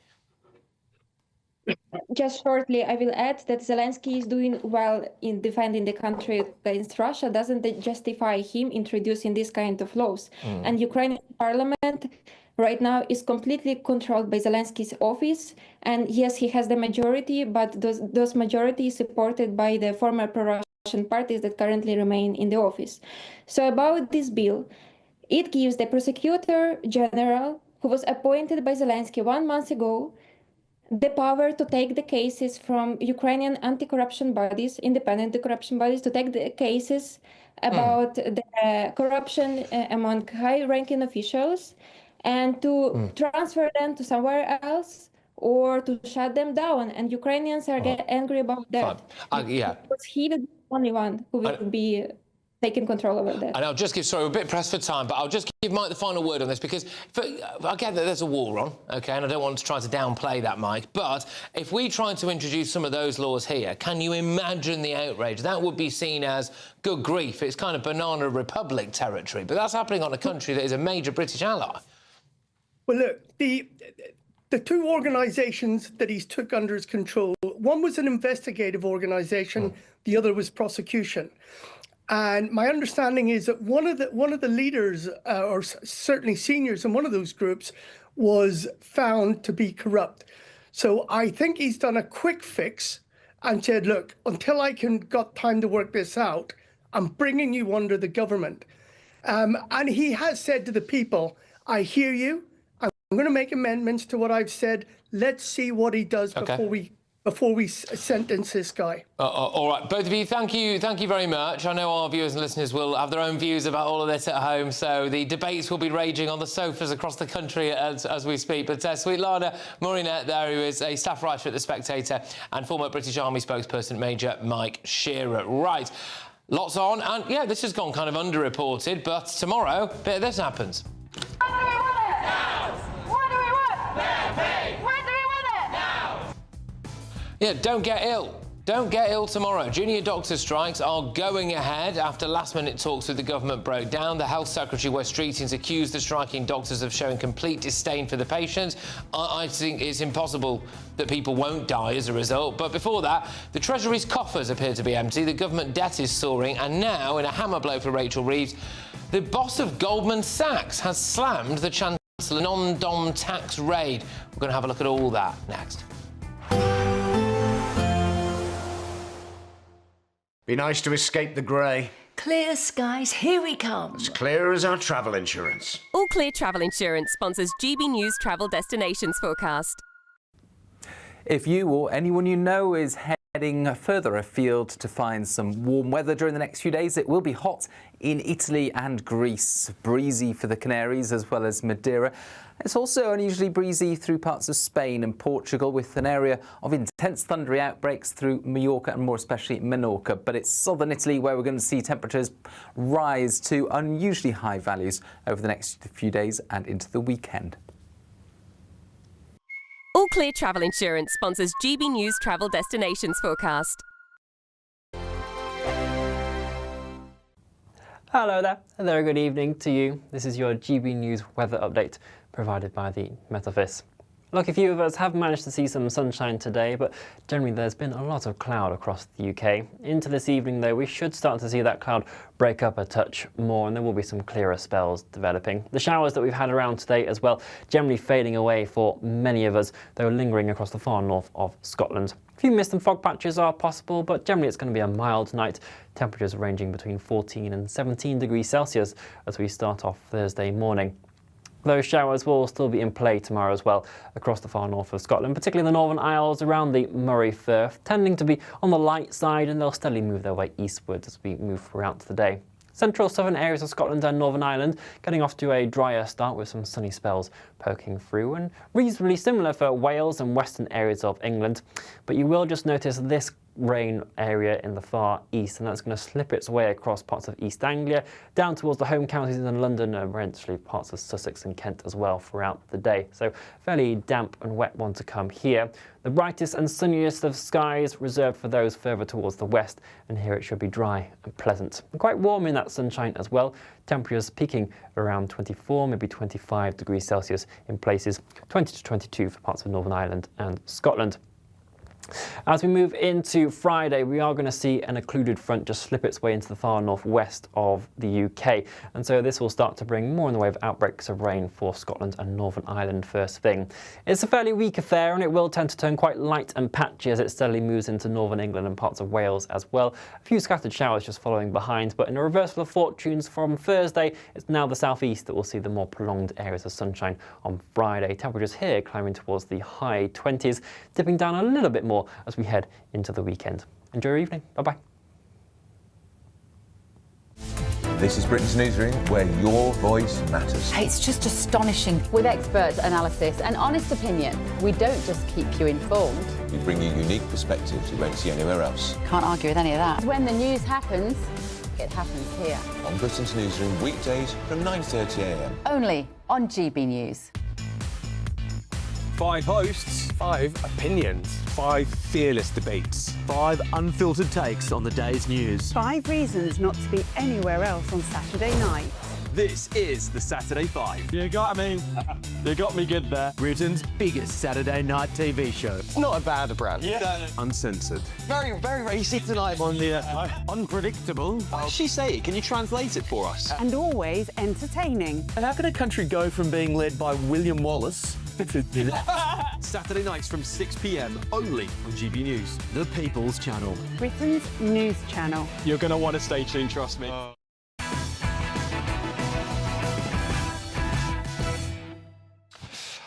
Just shortly, I will add that Zelensky is doing well in defending the country against Russia. Doesn't justify him introducing this kind of laws. And Ukrainian parliament right now is completely controlled by Zelensky's office. And yes, he has the majority, but those majority is supported by the former pro-Russian parties that currently remain in the office. So about this bill, it gives the prosecutor general, who was appointed by Zelensky 1 month ago, the power to take the cases from Ukrainian anti-corruption bodies, independent anti-corruption bodies, to take the cases about the corruption among high-ranking officials and to transfer them to somewhere else or to shut them down. And Ukrainians are getting angry about that. Because he is the only one who will be taking control over that. And I'll just give, sorry, we're a bit pressed for time, but I'll just give Mike the final word on this, because I get that there's a war on, OK, and I don't want to try to downplay that, Mike, but if we try to introduce some of those laws here, can you imagine the outrage? That would be seen as, good grief, it's kind of Banana Republic territory, but that's happening on a country that is a major British ally. Well, look, the two organisations that he's took under his control, one was an investigative organisation, the other was prosecution. And my understanding is that one of the leaders, or certainly seniors in one of those groups, was found to be corrupt. So I think he's done a quick fix and said, look, until I got time to work this out, I'm bringing you under the government. And he has said to the people, I hear you. I'm going to make amendments to what I've said. Let's see what he does before we sentence this guy. All right, both of you, thank you very much. I know our viewers and listeners will have their own views about all of this at home, so the debates will be raging on the sofas across the country as we speak. But Svetlana Morinet there, who is a staff writer at The Spectator, and former British Army spokesperson Major Mike Shearer. Right, lots on, and yeah, this has gone kind of underreported, but tomorrow, a bit of this happens. Yeah, don't get ill. Don't get ill tomorrow. Junior doctor strikes are going ahead after last-minute talks with the government broke down. The Health Secretary, Wes Streeting's, accused the striking doctors of showing complete disdain for the patients. I think it's impossible that people won't die as a result. But before that, the Treasury's coffers appear to be empty, the government debt is soaring, and now, in a hammer blow for Rachel Reeves, the boss of Goldman Sachs has slammed the Chancellor non-dom tax raid. We're going to have a look at all that next. Be nice to escape the grey. Clear skies, here we come. As clear as our travel insurance. All Clear Travel Insurance sponsors GB News Travel Destinations Forecast. If you or anyone you know is heading further afield to find some warm weather during the next few days, it will be hot in Italy and Greece. Breezy for the Canaries as well as Madeira. It's also unusually breezy through parts of Spain and Portugal, with an area of intense thundery outbreaks through Mallorca and more especially Menorca. But it's southern Italy where we're going to see temperatures rise to unusually high values over the next few days and into the weekend. All Clear Travel Insurance sponsors GB News Travel Destinations Forecast. Hello there, and a very good evening to you. This is your GB News weather update provided by the Met Office. Lucky few of us have managed to see some sunshine today, but generally there's been a lot of cloud across the UK. Into this evening, though, we should start to see that cloud break up a touch more, and there will be some clearer spells developing. The showers that we've had around today as well, generally fading away for many of us, though lingering across the far north of Scotland. A few mist and fog patches are possible, but generally it's going to be a mild night. Temperatures ranging between 14 and 17 degrees Celsius as we start off Thursday morning. Those showers will still be in play tomorrow as well across the far north of Scotland, particularly the Northern Isles around the Moray Firth, tending to be on the light side, and they'll steadily move their way eastwards as we move throughout the day. Central southern areas of Scotland and Northern Ireland getting off to a drier start with some sunny spells poking through, and reasonably similar for Wales and western areas of England. But you will just notice this rain area in the far east, and that's going to slip its way across parts of East Anglia, down towards the home counties in London, and eventually parts of Sussex and Kent as well throughout the day. So fairly damp and wet one to come here. The brightest and sunniest of skies reserved for those further towards the west, and here it should be dry and pleasant. And quite warm in that sunshine as well. Temperatures peaking around 24, maybe 25 degrees Celsius in places, 20 to 22 for parts of Northern Ireland and Scotland. As we move into Friday, we are going to see an occluded front just slip its way into the far northwest of the UK, and so this will start to bring more in the way of outbreaks of rain for Scotland and Northern Ireland first thing. It's a fairly weak affair, and it will tend to turn quite light and patchy as it steadily moves into northern England and parts of Wales as well. A few scattered showers just following behind, but in a reversal of fortunes from Thursday, it's now the southeast that will see the more prolonged areas of sunshine on Friday. Temperatures here climbing towards the high 20s, dipping down a little bit more as we head into the weekend. Enjoy your evening. Bye-bye. This is Britain's Newsroom, where your voice matters. It's just astonishing. With expert analysis and honest opinion, we don't just keep you informed. We bring you unique perspectives you won't see anywhere else. Can't argue with any of that. When the news happens, it happens here. On Britain's Newsroom, weekdays from 9:30 a.m. Only on GB News. 5 hosts, 5 opinions, 5 fearless debates, 5 unfiltered takes on the day's news. 5 reasons not to be anywhere else on Saturday night. This is the Saturday 5. You got me. You got me good there. Britain's biggest Saturday night TV show. It's not a bad brand. Yeah. Uncensored. Very, very racist tonight. On the unpredictable. What did she say? Can you translate it for us? And always entertaining. And how can a country go from being led by William Wallace Saturday nights from 6 p.m. only on GB News, the People's Channel. Britain's news channel. You're going to want to stay tuned, trust me.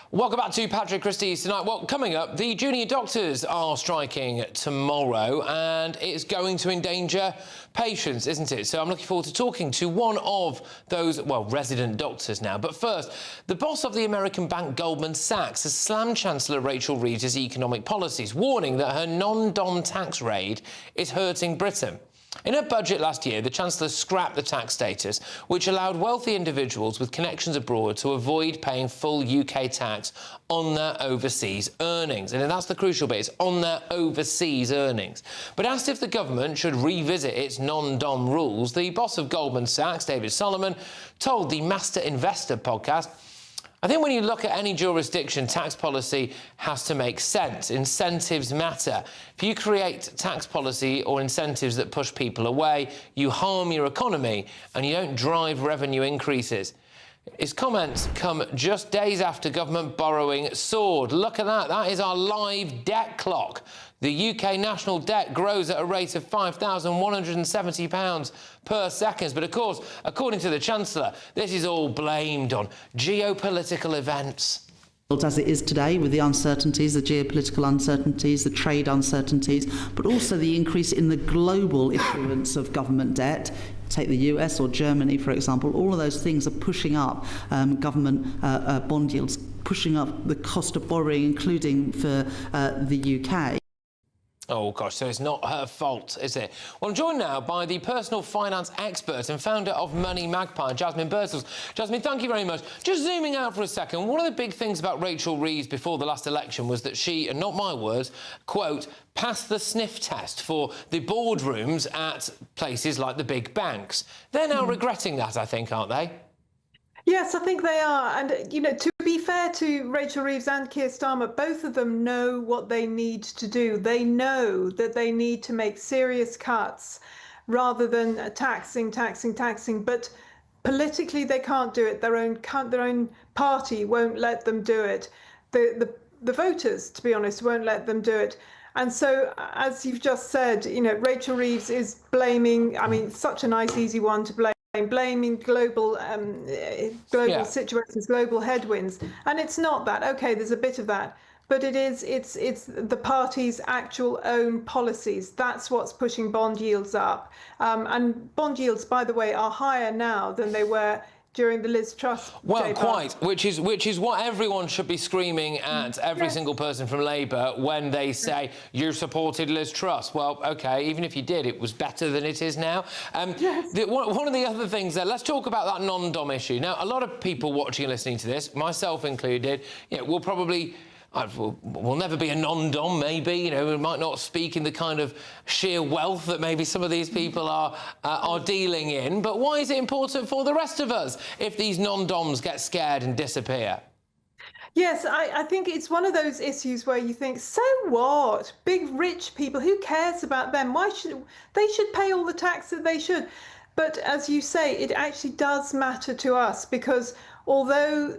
Welcome back to Patrick Christys tonight. Well, coming up, the junior doctors are striking tomorrow, and it's going to endanger patients, isn't it? So I'm looking forward to talking to one of those, well, resident doctors now. But first, the boss of the American bank Goldman Sachs has slammed Chancellor Rachel Reeves's economic policies, warning that her non-dom tax raid is hurting Britain. In her budget last year, the Chancellor scrapped the tax status, which allowed wealthy individuals with connections abroad to avoid paying full UK tax on their overseas earnings. And that's the crucial bit, it's on their overseas earnings. But asked if the government should revisit its non-dom rules, the boss of Goldman Sachs, David Solomon, told the Master Investor podcast, I think when you look at any jurisdiction, tax policy has to make sense. Incentives matter. If you create tax policy or incentives that push people away, you harm your economy and you don't drive revenue increases. His comments come just days after government borrowing soared. Look at that. That is our live debt clock. The UK national debt grows at a rate of £5,170 per second. But of course, according to the Chancellor, this is all blamed on geopolitical events. As it is today, with the uncertainties, the geopolitical uncertainties, the trade uncertainties, but also the increase in the global issuance of government debt. Take the US or Germany, for example, all of those things are pushing up government bond yields, pushing up the cost of borrowing, including for the UK. Oh, gosh, so it's not her fault, is it? Well, I'm joined now by the personal finance expert and founder of Money Magpie, Jasmine Birtles. Jasmine, thank you very much. Just zooming out for a second, one of the big things about Rachel Reeves before the last election was that she, and not my words, quote, passed the sniff test for the boardrooms at places like the big banks. They're now regretting that, I think, aren't they? Yes, I think they are. And, you know, to be fair to Rachel Reeves and Keir Starmer, both of them know what they need to do. They know that they need to make serious cuts rather than taxing. But politically, they can't do it. Their own party won't let them do it. The voters, to be honest, won't let them do it. And so, as you've just said, you know, Rachel Reeves is blaming, I mean, such a nice, easy one to blame, blaming global situations, global headwinds. And it's not that. Okay, there's a bit of that. But it's the party's actual own policies. That's what's pushing bond yields up. And bond yields, by the way, are higher now than they were during the Liz Truss. Well, quite, which is what everyone should be screaming at every single person from Labour when they say you supported Liz Truss. Well, OK, even if you did, it was better than it is now. One of the other things there, let's talk about that non-dom issue. Now, a lot of people watching and listening to this, myself included, you know, will probably... We'll never be a non-dom, maybe. You know, we might not speak in the kind of sheer wealth that maybe some of these people are dealing in. But why is it important for the rest of us if these non-doms get scared and disappear? Yes, I think it's one of those issues where you think, so what? Big rich people, who cares about them? They should pay all the tax that they should. But as you say, it actually does matter to us because although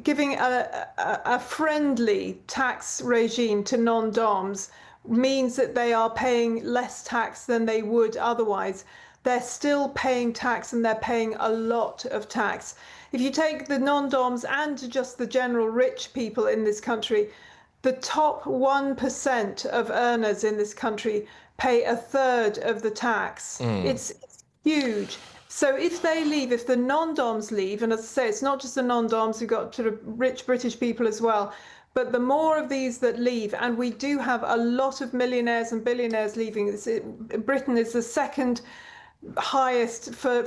giving a friendly tax regime to non-doms means that they are paying less tax than they would otherwise, they're still paying tax and they're paying a lot of tax. If you take the non-doms and just the general rich people in this country, the top 1% of earners in this country pay a third of the tax. It's huge. So if they leave, if the non-doms leave, and as I say, it's not just the non-doms, we've got sort of rich British people as well, but the more of these that leave, and we do have a lot of millionaires and billionaires leaving. Britain is the second highest for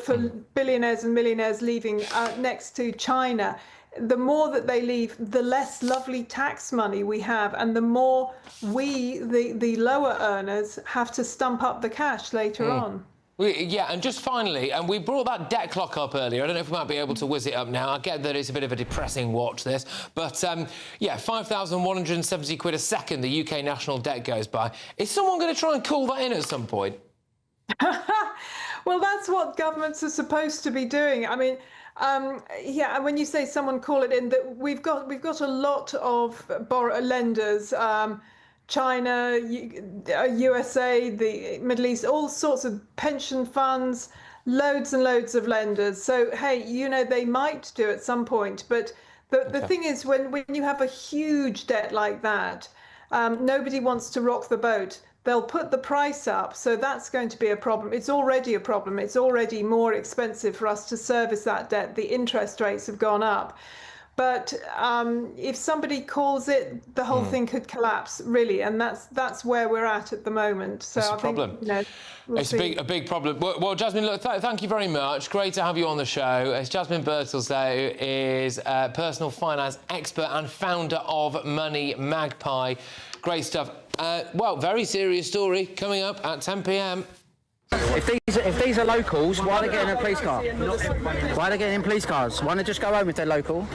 billionaires and millionaires leaving, next to China. The more that they leave, the less lovely tax money we have, and the more we, the lower earners, have to stump up the cash later on. Yeah, and just finally, and we brought that debt clock up earlier. I don't know if we might be able to whiz it up now. I get that it's a bit of a depressing watch, this. But, yeah, 5,170 quid a second the UK national debt goes by. Is someone going to try and call that in at some point? Well, that's what governments are supposed to be doing. I mean, yeah, when you say someone call it in, that we've got a lot of lenders, China, USA, the Middle East, all sorts of pension funds, loads and loads of lenders. So, hey, you know, they might do at some point. But the thing is, when you have a huge debt like that, nobody wants to rock the boat. They'll put the price up. So that's going to be a problem. It's already a problem. It's already more expensive for us to service that debt. The interest rates have gone up. But if somebody calls it, the whole thing could collapse, really, and that's where we're at the moment. So I think, you know, it's a big problem. Well, Jasmine, look, thank you very much. Great to have you on the show. It's Jasmine Birtles, though, is a personal finance expert and founder of Money Magpie. Great stuff. Well, very serious story coming up at 10 p.m. If these are locals, why are they getting in police car? Why are they getting in police cars? Why don't they just go home if they're local?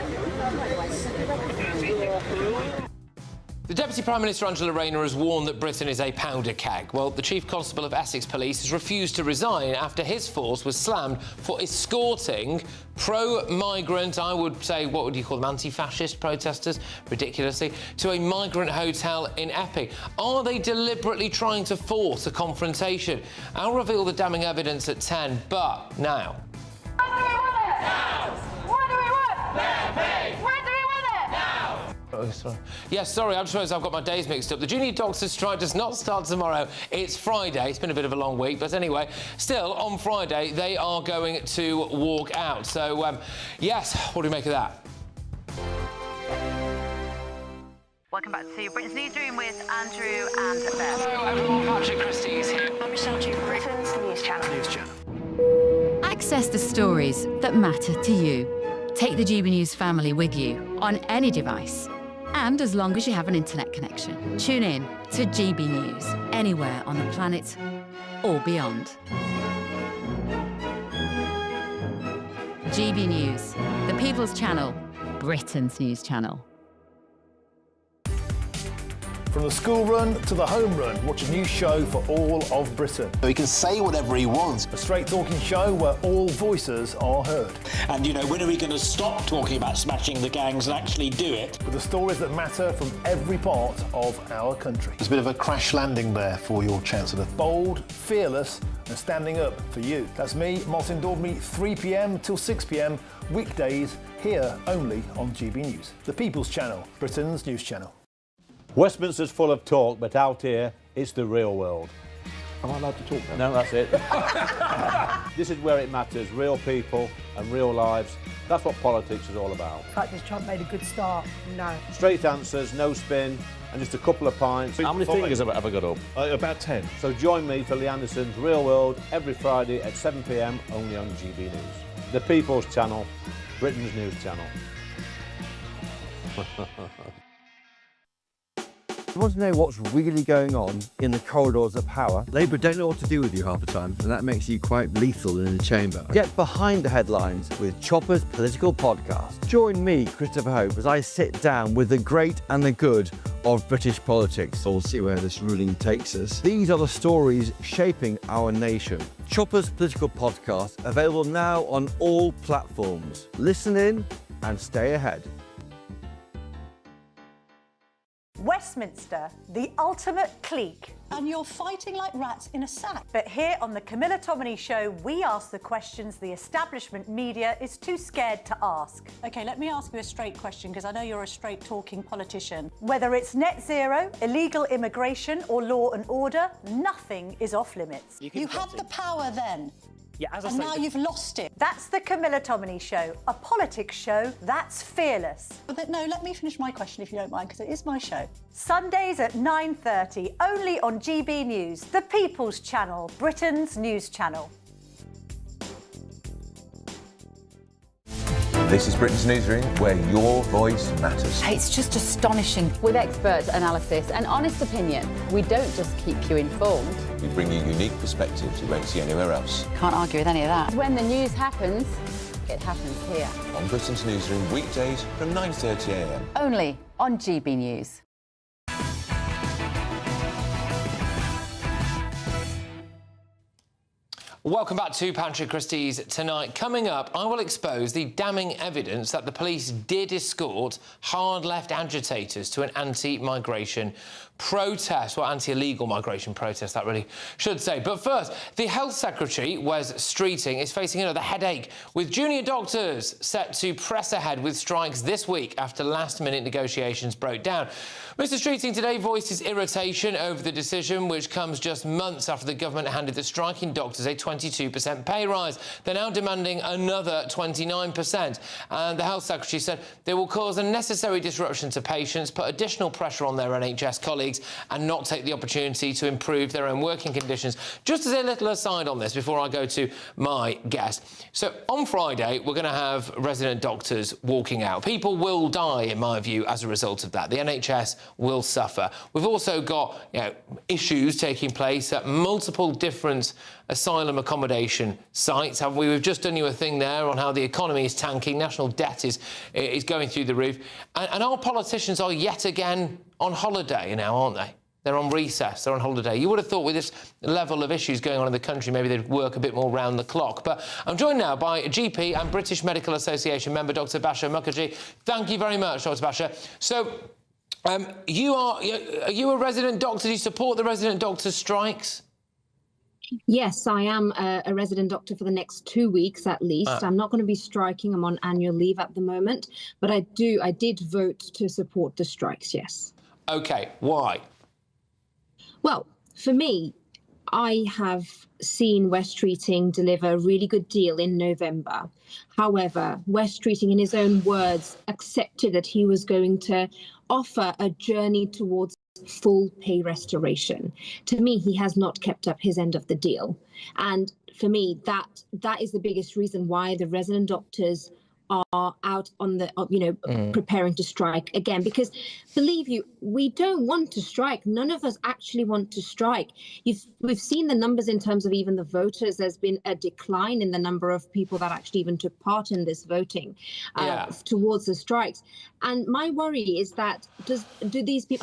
The Deputy Prime Minister Angela Rayner has warned that Britain is a powder keg. Well, the Chief Constable of Essex Police has refused to resign after his force was slammed for escorting pro-migrant, I would say, what would you call them, anti-fascist protesters, ridiculously, to a migrant hotel in Epping. Are they deliberately trying to force a confrontation? I'll reveal the damning evidence at 10, but now... What do we want it? Now! What do we want? Fair pay! When do we want it? Now! Oh, sorry. Yes, sorry, I just realised I've got my days mixed up. The junior doctor's strike does not start tomorrow. It's Friday. It's been a bit of a long week, but anyway, still, on Friday, they are going to walk out. So, yes, what do you make of that? Welcome back to Britain's Newsroom with Andrew and Beth. Hello, everyone. Patrick Christys here. I'm Michelle Duke, Britain's News Channel. Access the stories that matter to you. Take the GBNews family with you on any device. And as long as you have an internet connection, tune in to GB News anywhere on the planet or beyond. GB News, the People's Channel, Britain's news channel. From the school run to the home run, watch a new show for all of Britain. He can say whatever he wants. A straight talking show where all voices are heard. And, you know, when are we going to stop talking about smashing the gangs and actually do it? With the stories that matter from every part of our country. There's a bit of a crash landing there for your Chancellor. Bold, fearless and standing up for you. That's me, Martin Daubney, 3 p.m. till 6 p.m. weekdays, here only on GB News. The People's Channel, Britain's news channel. Westminster's full of talk, but out here, it's the real world. Am I allowed to talk now? No, that's it. This is where it matters, real people and real lives. That's what politics is all about. In fact, has Trump made a good start? No. Straight answers, no spin, and just a couple of pints. How many fingers have I got up? About 10. So join me for Lee Anderson's Real World every Friday at 7 p.m. only on GB News. The People's Channel, Britain's news channel. You want to know what's really going on in the corridors of power? Labour don't know what to do with you half the time, and that makes you quite lethal in the chamber. Get behind the headlines with Chopper's Political Podcast. Join me, Christopher Hope, as I sit down with the great and the good of British politics. We'll see where this ruling takes us. These are the stories shaping our nation. Chopper's Political Podcast, available now on all platforms. Listen in and stay ahead. Westminster, the ultimate clique. And you're fighting like rats in a sack. But here on the Camilla Tominey Show, we ask the questions the establishment media is too scared to ask. OK, let me ask you a straight question, because I know you're a straight-talking politician. Whether it's net zero, illegal immigration or law and order, nothing is off-limits. You have the power then. Yeah, as I And say, now you've lost it. That's the Camilla Tominey Show, a politics show that's fearless. No, let me finish my question if you don't mind, because it is my show. Sundays at 9:30, only on GB News, the People's Channel, Britain's news channel. This is Britain's Newsroom, where your voice matters. It's just astonishing. With expert analysis and honest opinion, we don't just keep you informed. We bring you unique perspectives you won't see anywhere else. Can't argue with any of that. When the news happens, it happens here. On Britain's Newsroom, weekdays from 9:30 a.m. Only on GB News. Welcome back to Pantry Christys tonight. Coming up, I will expose the damning evidence that the police did escort hard-left agitators to an anti-migration protest, well, anti-illegal migration protest, that really should say. But first, the Health Secretary, Wes Streeting, is facing another headache, with junior doctors set to press ahead with strikes this week after last-minute negotiations broke down. Mr Streeting today voiced his irritation over the decision, which comes just months after the government handed the striking doctors a 22% pay rise. They're now demanding another 29%. And the Health Secretary said they will cause unnecessary disruption to patients, put additional pressure on their NHS colleagues and not take the opportunity to improve their own working conditions. Just as a little aside on this before I go to my guest. So on Friday, we're going to have resident doctors walking out. People will die, in my view, as a result of that. The NHS will suffer. We've also got issues taking place at multiple different asylum accommodation sites, haven't we? We've just done you a thing there on how the economy is tanking, national debt is going through the roof, and our politicians are yet again on holiday now, aren't they? They're on recess, they're on holiday. You would have thought with this level of issues going on in the country, maybe they'd work a bit more round the clock. But I'm joined now by a GP and British Medical Association member, Dr Basha Mukherjee. Thank you very much, Dr Basha. So, are you a resident doctor? Do you support the resident doctors' strikes? Yes, I am a resident doctor for the next 2 weeks at least. I'm not going to be striking. I'm on annual leave at the moment. But I did vote to support the strikes, yes. OK, why? Well, for me, I have seen Wes Streeting deliver a really good deal in November. However, Wes Streeting, in his own words, accepted that he was going to offer a journey towards full pay restoration. To me, he has not kept up his end of the deal. And for me, that is the biggest reason why the resident doctors are out on the, preparing to strike again. Because believe you, we don't want to strike. None of us actually want to strike. We've seen the numbers in terms of even the voters. There's been a decline in the number of people that actually even took part in this voting towards the strikes. And my worry is that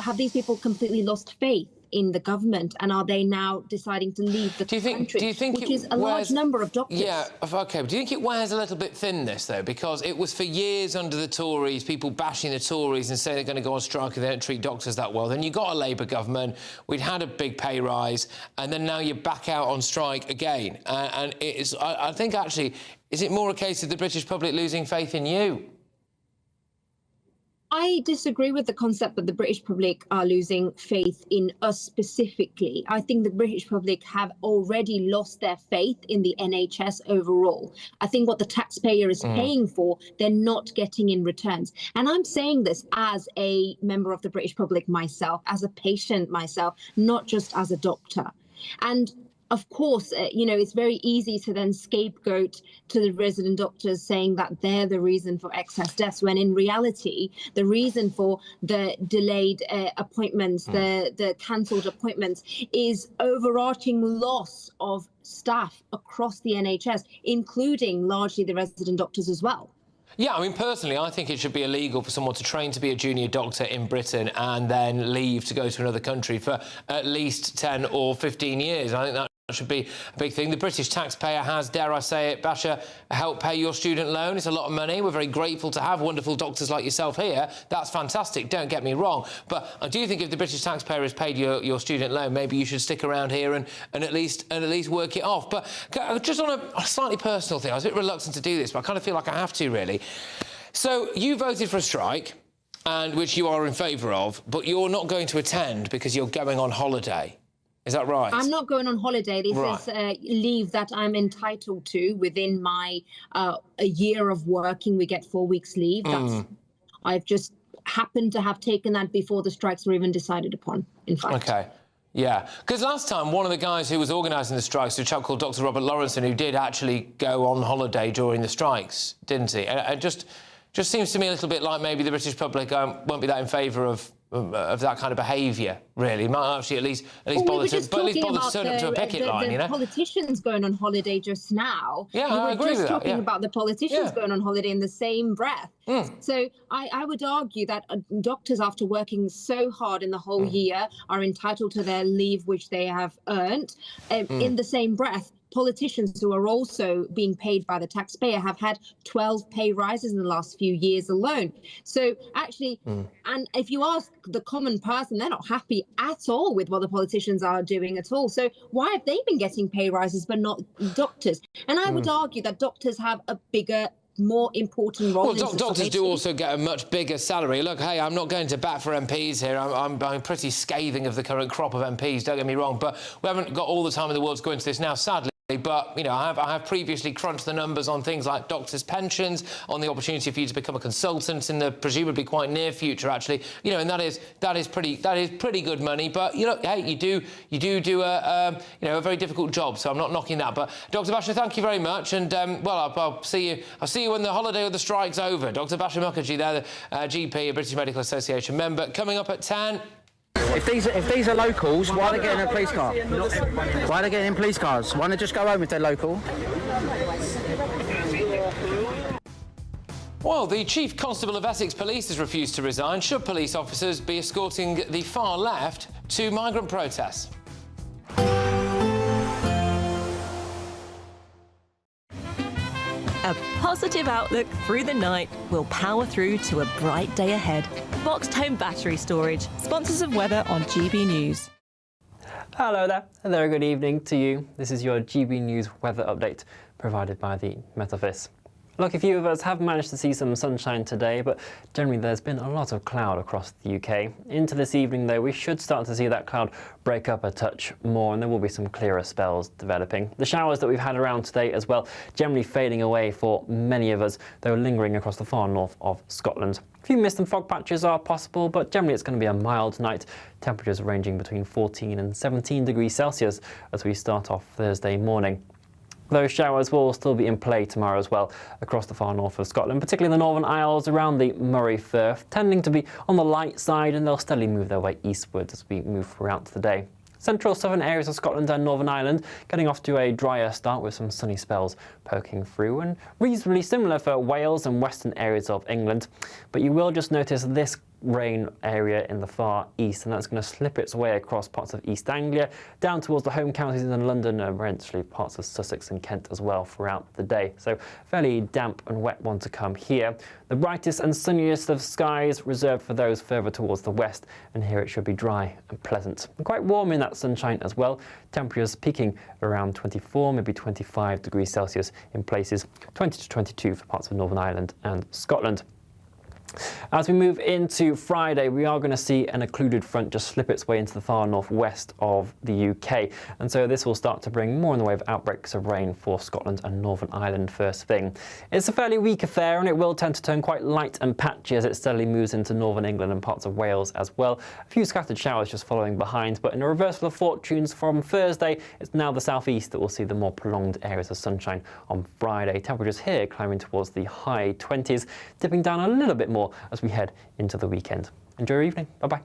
have these people completely lost faith in the government, and are they now deciding to leave the country? Do you think which is a large number of doctors? Yeah, OK. But do you think it wears a little bit thin, this, though? Because it was for years under the Tories, people bashing the Tories and saying they're going to go on strike if they don't treat doctors that well. Then you got a Labour government, we'd had a big pay rise, and then now you're back out on strike again. And it is, I think, actually, is it more a case of the British public losing faith in you? I disagree with the concept that the British public are losing faith in us specifically. I think the British public have already lost their faith in the NHS overall. I think what the taxpayer is paying for, they're not getting in returns. And I'm saying this as a member of the British public myself, as a patient myself, not just as a doctor. And of course, it's very easy to then scapegoat to the resident doctors, saying that they're the reason for excess deaths, when in reality, the reason for the delayed appointments, the cancelled appointments, is overarching loss of staff across the NHS, including largely the resident doctors as well. Yeah, I mean, personally, I think it should be illegal for someone to train to be a junior doctor in Britain and then leave to go to another country for at least 10 or 15 years. I think that should be a big thing. The British taxpayer has, dare I say it, Basha, helped pay your student loan. It's a lot of money. We're very grateful to have wonderful doctors like yourself here. That's fantastic, don't get me wrong. But I do think if the British taxpayer has paid your student loan, maybe you should stick around here and at least work it off. But just on a slightly personal thing, I was a bit reluctant to do this, but I kind of feel like I have to, really. So you voted for a strike, and which you are in favour of, but you're not going to attend because you're going on holiday. Is that right? I'm not going on holiday. This is leave that I'm entitled to within my a year of working. We get 4 weeks leave. I've just happened to have taken that before the strikes were even decided upon, in fact. OK. Yeah, because last time, one of the guys who was organising the strikes was a chap called Dr. Robert Lawrenson, who did actually go on holiday during the strikes, didn't he? And it just seems to me a little bit like maybe the British public won't be that in favour of that kind of behaviour, really. Might actually at least bother to turn up to a picket line, you know? Politicians going on holiday just now. Yeah, I agree with that. We were just talking about the politicians going on holiday in the same breath. So I would argue that doctors, after working so hard in the whole year, are entitled to their leave, which they have earned. In the same breath, politicians who are also being paid by the taxpayer have had 12 pay rises in the last few years alone. So actually, and if you ask the common person, they're not happy at all with what the politicians are doing at all. So why have they been getting pay rises but not doctors? And I would argue that doctors have a bigger, more important role. Well, doctors do also get a much bigger salary. Look, hey, I'm not going to bat for MPs here. I'm pretty scathing of the current crop of MPs, don't get me wrong, but we haven't got all the time in the world to go into this now, sadly. But, I have previously crunched the numbers on things like doctors' pensions, on the opportunity for you to become a consultant in the presumably quite near future, actually. And that is pretty good money. But, hey, you do a very difficult job, so I'm not knocking that. But, Dr. Basha, thank you very much. And, I'll see you when the holiday or the strike's over. Dr. Basha Mukherjee, there, the GP, a British Medical Association member, coming up at 10. If these are locals, why are they getting in a police car? Why are they getting in police cars? Why don't they just go home if they're local? Well, the Chief Constable of Essex Police has refused to resign. Should police officers be escorting the far left to migrant protests? A positive outlook through the night will power through to a bright day ahead. Boxed Home Battery Storage, sponsors of weather on GB News. Hello there, and very good evening to you. This is your GB News weather update provided by the Met Office. Look, a few of us have managed to see some sunshine today, but generally there's been a lot of cloud across the UK. Into this evening, though, we should start to see that cloud break up a touch more, and there will be some clearer spells developing. The showers that we've had around today as well, generally fading away for many of us, though lingering across the far north of Scotland. A few mist and fog patches are possible, but generally it's going to be a mild night. Temperatures ranging between 14 and 17 degrees Celsius as we start off Thursday morning. Those showers will still be in play tomorrow as well across the far north of Scotland, particularly in the Northern Isles around the Moray Firth, tending to be on the light side, and they'll steadily move their way eastwards as we move throughout the day. Central southern areas of Scotland and Northern Ireland getting off to a drier start with some sunny spells poking through, and reasonably similar for Wales and western areas of England. But you will just notice this rain area in the far east, and that's going to slip its way across parts of East Anglia, down towards the home counties in London, and eventually parts of Sussex and Kent as well throughout the day. So fairly damp and wet one to come here. The brightest and sunniest of skies reserved for those further towards the west, and here it should be dry and pleasant. And quite warm in that sunshine as well. Temperatures peaking around 24, maybe 25 degrees Celsius in places, 20 to 22 for parts of Northern Ireland and Scotland. As we move into Friday, we are going to see an occluded front just slip its way into the far northwest of the UK, and so this will start to bring more in the way of outbreaks of rain for Scotland and Northern Ireland first thing. It's a fairly weak affair, and it will tend to turn quite light and patchy as it steadily moves into northern England and parts of Wales as well. A few scattered showers just following behind, but in a reversal of fortunes from Thursday, it's now the southeast that will see the more prolonged areas of sunshine on Friday. Temperatures here climbing towards the high 20s, dipping down a little bit more as we head into the weekend. Enjoy your evening. Bye-bye.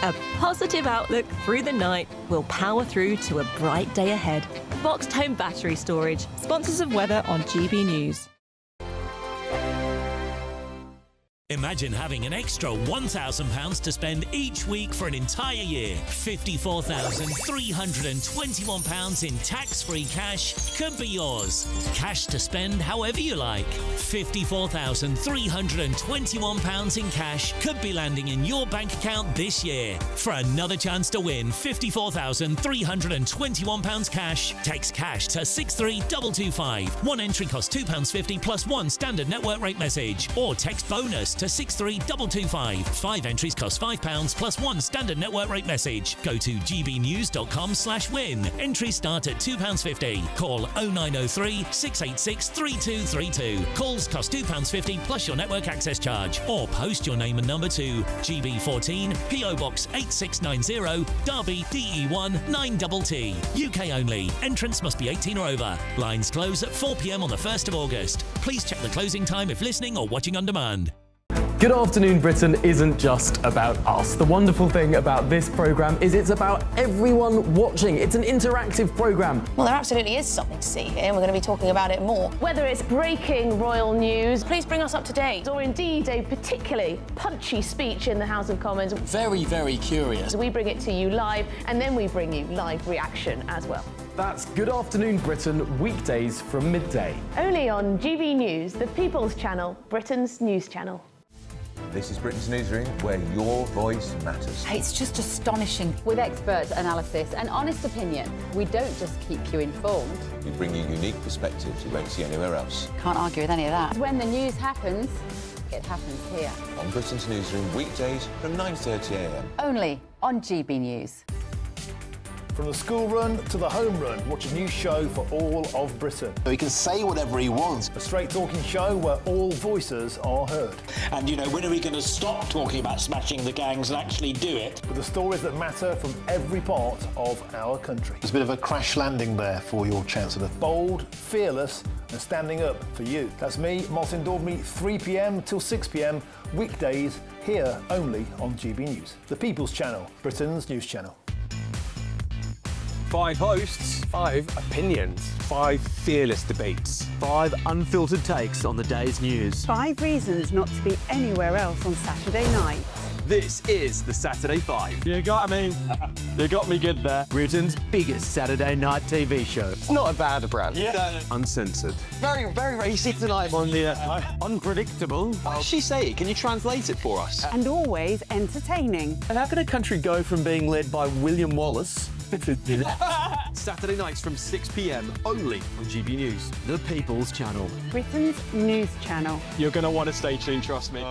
A positive outlook through the night will power through to a bright day ahead. Boxed Home Battery Storage, sponsors of weather on GB News. Imagine having an extra £1,000 to spend each week for an entire year. £54,321 in tax-free cash could be yours. Cash to spend however you like. £54,321 in cash could be landing in your bank account this year. For another chance to win £54,321 cash, text cash to 63225. One entry costs £2.50 plus one standard network rate message, or text bonus to 63225. 5 entries cost £5 plus one standard network rate message. Go to gbnews.com/win. Entries start at £2.50. Call 0903 686 3232. Calls cost £2.50 plus your network access charge. Or post your name and number to GB14 PO Box 8690 Derby DE1 9TT. UK only. Entrance must be 18 or over. Lines close at 4 p.m. on the 1st of August. Please check the closing time if listening or watching on demand. Good Afternoon Britain isn't just about us. The wonderful thing about this programme is it's about everyone watching. It's an interactive programme. Well, there absolutely is something to see here, and we're going to be talking about it more. Whether it's breaking royal news, please bring us up to date, or indeed a particularly punchy speech in the House of Commons. Very, very curious. We bring it to you live, and then we bring you live reaction as well. That's Good Afternoon Britain, weekdays from midday. Only on GB News, the People's Channel, Britain's news channel. This is Britain's Newsroom, where your voice matters. It's just astonishing. With expert analysis and honest opinion, we don't just keep you informed. We bring you unique perspectives you won't see anywhere else. Can't argue with any of that. When the news happens, it happens here. On Britain's Newsroom, weekdays from 9:30 a.m. Only on GB News. From the school run to the home run, watch a new show for all of Britain. He can say whatever he wants. A straight-talking show where all voices are heard. And, you know, when are we going to stop talking about smashing the gangs and actually do it? With the stories that matter from every part of our country. There's a bit of a crash landing there for your Chancellor. Bold, fearless and standing up for you. That's me, Martin Daubney, 3 p.m. till 6 p.m, weekdays, here only on GB News. The People's Channel, Britain's news channel. 5 hosts, 5 opinions, 5 fearless debates, 5 unfiltered takes on the day's news. 5 reasons not to be anywhere else on Saturday night. This is the Saturday 5. You got me good there. Britain's biggest Saturday night TV show. It's not a bad brand. Yeah. Uncensored. Very, very easy tonight. On the unpredictable. What does she say? Can you translate it for us? And always entertaining. And how can a country go from being led by William Wallace Saturday nights from 6 p.m. only on GB News, the People's Channel. Britain's news channel. You're going to want to stay tuned, trust me.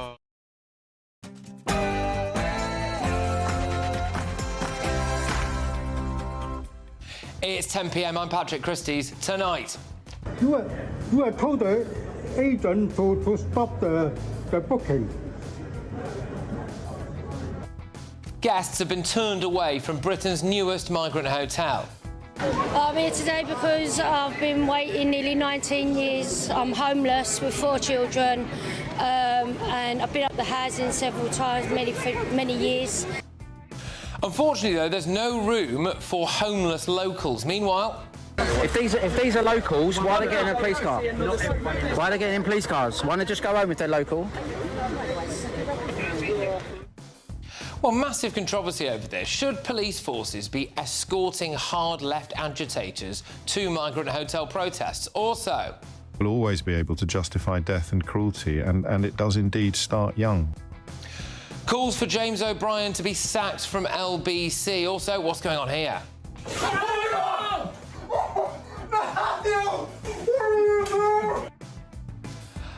It's 10 p.m. I'm Patrick Christys. Tonight. You were told the agent to stop the booking. Guests have been turned away from Britain's newest migrant hotel. I'm here today because I've been waiting nearly 19 years. I'm homeless with 4 children, and I've been up the housing several times, for many years. Unfortunately, though, there's no room for homeless locals. Meanwhile, If these are locals, why are they getting in a police car? Why are they getting in police cars? Why don't they just go home if they're local? well, massive controversy over this. Should police forces be escorting hard left agitators to migrant hotel protests? Also, will always be able to justify death and cruelty, and it does indeed start young. calls for James O'Brien to be sacked from LBC. Also, what's going on here?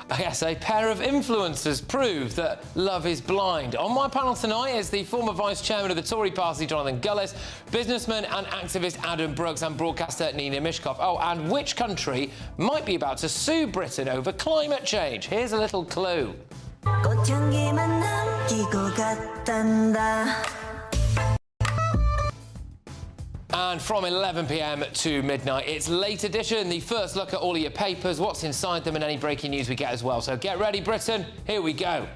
I guess a pair of influencers prove that love is blind. On my panel tonight is the former Vice Chairman of the Tory Party, Jonathan Gullis, businessman and activist Adam Brooks, and broadcaster Nina Mishkov. Oh, and which country might be about to sue Britain over climate change? Here's a little clue. And from 11 p.m. to midnight, it's Late Edition, the first look at all of your papers, what's inside them, and any breaking news we get as well. So get ready, Britain. Here we go.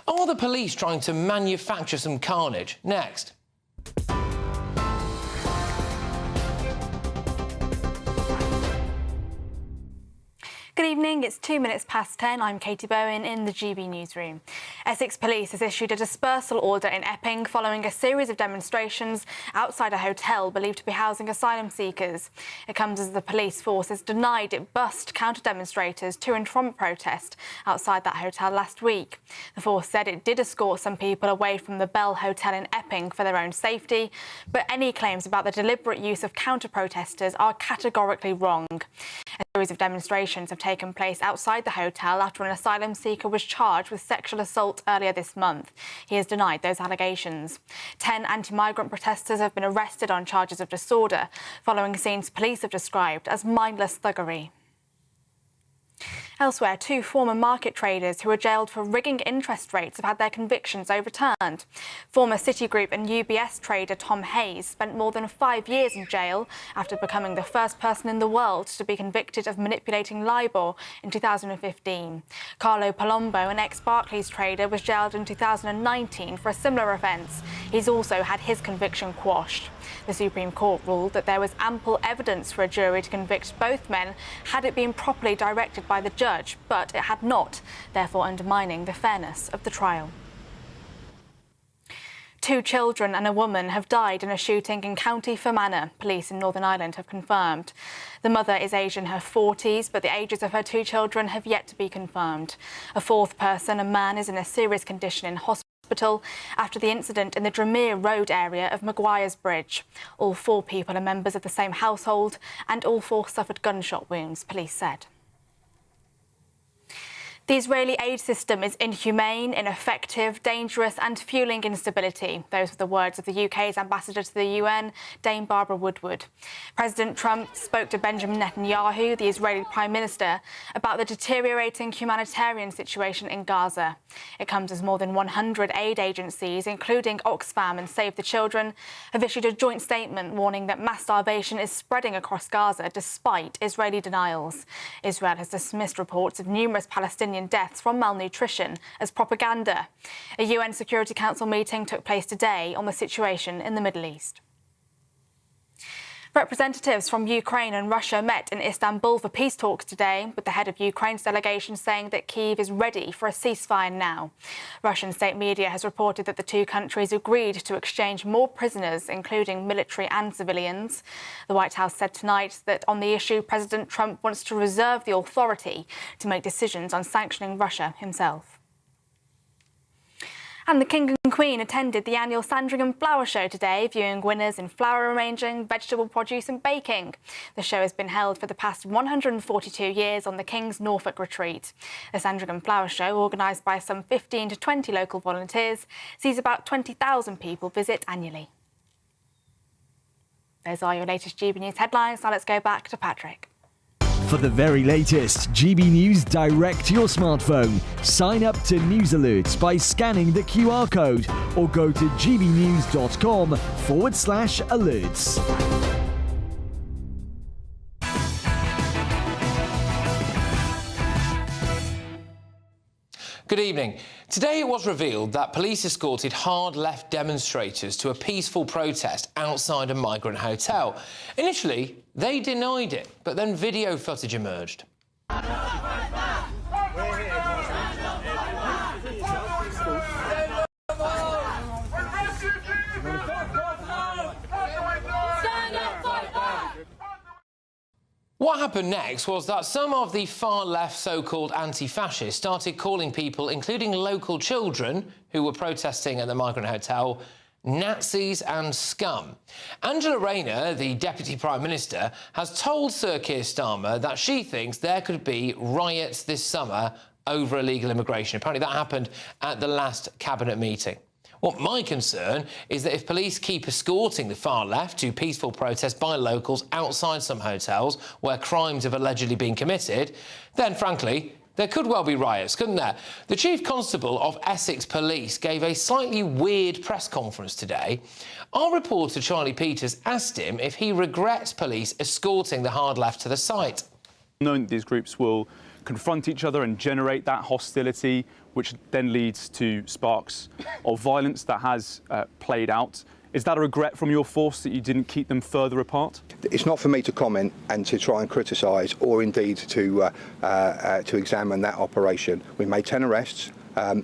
Are the police trying to manufacture some carnage? Next. Good evening, it's 2 minutes past 10. I'm Katie Bowen in the GB newsroom. Essex Police has issued a dispersal order in Epping following a series of demonstrations outside a hotel believed to be housing asylum seekers. It comes as the police force has denied it bussed counter-demonstrators to and from a protest outside that hotel last week. The force said it did escort some people away from the Bell Hotel in Epping for their own safety, but any claims about the deliberate use of counter-protesters are categorically wrong. A series of demonstrations have taken place outside the hotel after an asylum seeker was charged with sexual assault earlier this month. He has denied those allegations. 10 anti-migrant protesters have been arrested on charges of disorder, following scenes police have described as mindless thuggery. Elsewhere, 2 former market traders who were jailed for rigging interest rates have had their convictions overturned. Former Citigroup and UBS trader Tom Hayes spent more than 5 years in jail after becoming the first person in the world to be convicted of manipulating LIBOR in 2015. Carlo Palombo, an ex-Barclays trader, was jailed in 2019 for a similar offence. He's also had his conviction quashed. The Supreme Court ruled that there was ample evidence for a jury to convict both men had it been properly directed by the judge, but it had not, therefore undermining the fairness of the trial. 2 children and a woman have died in a shooting in County Fermanagh, police in Northern Ireland have confirmed. The mother is aged in her 40s, but the ages of her 2 children have yet to be confirmed. A 4th person, a man, is in a serious condition in hospital after the incident in the Dromere Road area of Maguire's Bridge. All 4 people are members of the same household, and all 4 suffered gunshot wounds, police said. The Israeli aid system is inhumane, ineffective, dangerous and fuelling instability. Those were the words of the UK's ambassador to the UN, Dame Barbara Woodward. President Trump spoke to Benjamin Netanyahu, the Israeli Prime Minister, about the deteriorating humanitarian situation in Gaza. It comes as more than 100 aid agencies, including Oxfam and Save the Children, have issued a joint statement warning that mass starvation is spreading across Gaza despite Israeli denials. Israel has dismissed reports of numerous Palestinian deaths from malnutrition as propaganda. A UN Security Council meeting took place today on the situation in the Middle East. Representatives from Ukraine and Russia met in Istanbul for peace talks today, with the head of Ukraine's delegation saying that Kyiv is ready for a ceasefire now. Russian state media has reported that the 2 countries agreed to exchange more prisoners, including military and civilians. The White House said tonight that on the issue, President Trump wants to reserve the authority to make decisions on sanctioning Russia himself. And the King and Queen attended the annual Sandringham Flower Show today, viewing winners in flower arranging, vegetable produce and baking. The show has been held for the past 142 years on the King's Norfolk retreat. The Sandringham Flower Show, organised by some 15 to 20 local volunteers, sees about 20,000 people visit annually. Those are your latest GB News headlines. Now let's go back to Patrick. For the very latest GB News direct to your smartphone, sign up to News Alerts by scanning the QR code or go to gbnews.com/alerts. Good evening. Today it was revealed that police escorted hard-left demonstrators to a peaceful protest outside a migrant hotel. Initially, they denied it, but then video footage emerged. What happened next was that some of the far-left so-called anti-fascists started calling people, including local children who were protesting at the migrant hotel, Nazis and scum. Angela Rayner, the Deputy Prime Minister, has told Sir Keir Starmer that she thinks there could be riots this summer over illegal immigration. Apparently that happened at the last Cabinet meeting. Well, my concern is that if police keep escorting the far left to peaceful protests by locals outside some hotels where crimes have allegedly been committed, then, frankly, there could well be riots, couldn't there? The Chief Constable of Essex Police gave a slightly weird press conference today. Our reporter, Charlie Peters, asked him if he regrets police escorting the hard left to the site. Knowing that these groups will confront each other and generate that hostility, which then leads to sparks of violence that has played out. Is that a regret from your force that you didn't keep them further apart? It's not for me to comment and to try and criticise or indeed to examine that operation. We made 10 arrests.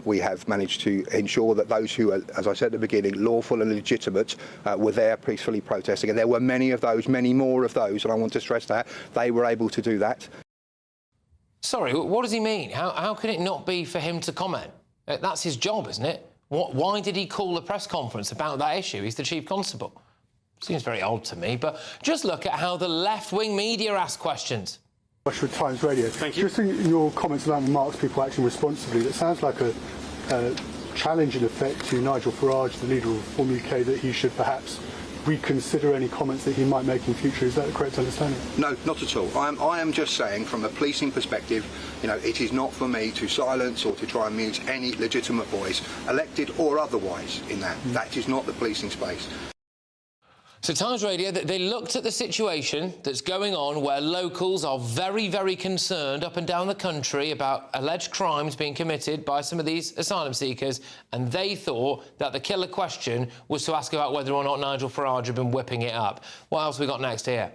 We have managed to ensure that those who are, as I said at the beginning, lawful and legitimate, were there peacefully protesting. And there were many of those, many more of those, and I want to stress that, they were able to do that. Sorry, what does he mean? How can it not be for him to comment? That's his job, isn't it? Why did he call a press conference about that issue? He's the Chief Constable. Seems very odd to me, but just look at how the left-wing media ask questions. Westwood Times Radio. Thank you. Just in your comments about remarks people acting responsibly, that sounds like a challenge in effect to Nigel Farage, the leader of Reform UK, that he should perhaps reconsider any comments that he might make in future. Is that the correct understanding? No, not at all. I am just saying, from a policing perspective, you know, it is not for me to silence or to try and mute any legitimate voice, elected or otherwise, in that. That is not the policing space. So Times Radio, they looked at the situation that's going on where locals are very, very concerned up and down the country about alleged crimes being committed by some of these asylum seekers, and they thought that the killer question was to ask about whether or not Nigel Farage had been whipping it up. What else have we got next here?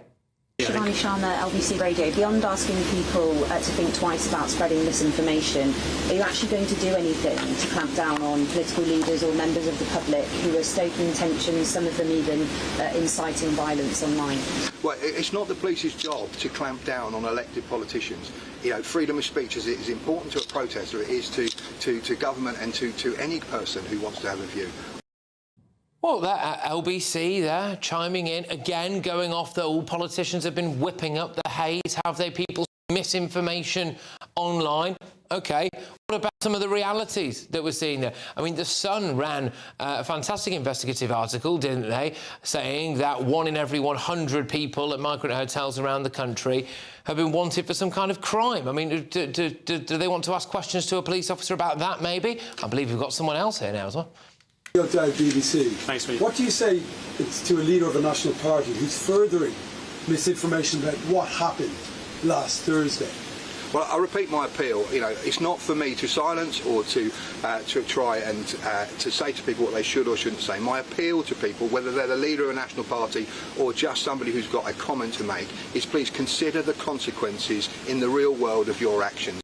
Shivani Sharma, LBC Radio. Beyond asking people to think twice about spreading misinformation, are you actually going to do anything to clamp down on political leaders or members of the public who are stoking tensions, some of them even inciting violence online? Well, it's not the police's job to clamp down on elected politicians. You know, freedom of speech is as important to a protester as it is to government and to any person who wants to have a view. Well, that LBC there, chiming in, again, going off that all politicians have been whipping up the hate, have they, people's misinformation online? OK, what about some of the realities that we're seeing there? I mean, The Sun ran a fantastic investigative article, didn't they, saying that 1 in every 100 people at migrant hotels around the country have been wanted for some kind of crime. I mean, do they want to ask questions to a police officer about that, maybe? I believe we've got someone else here now as well. BBC. Thanks, mate. What do you say to a leader of a national party who's furthering misinformation about what happened last Thursday? Well, I repeat my appeal. You know, it's not for me to silence or to try and to say to people what they should or shouldn't say. My appeal to people, whether they're the leader of a national party or just somebody who's got a comment to make, is please consider the consequences in the real world of your actions.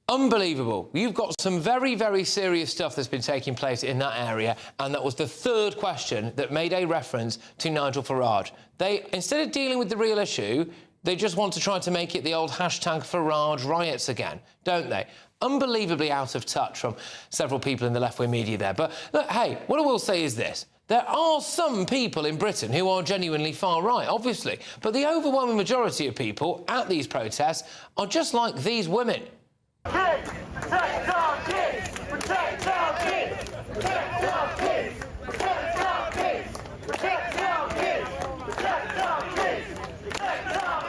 Unbelievable. You've got some very, very serious stuff that's been taking place in that area, and that was the third question that made a reference to Nigel Farage. They, instead of dealing with the real issue, they just want to try to make it the old hashtag Farage riots again, don't they? Unbelievably out of touch from several people in the left-wing media there. But, look, hey, what I will say is this. There are some people in Britain who are genuinely far right, obviously, but the overwhelming majority of people at these protests are just like these women. Kids, protect our kids! Protect our kids! Protect our kids! Protect our kids! Protect our kids! Protect our kids! Protect our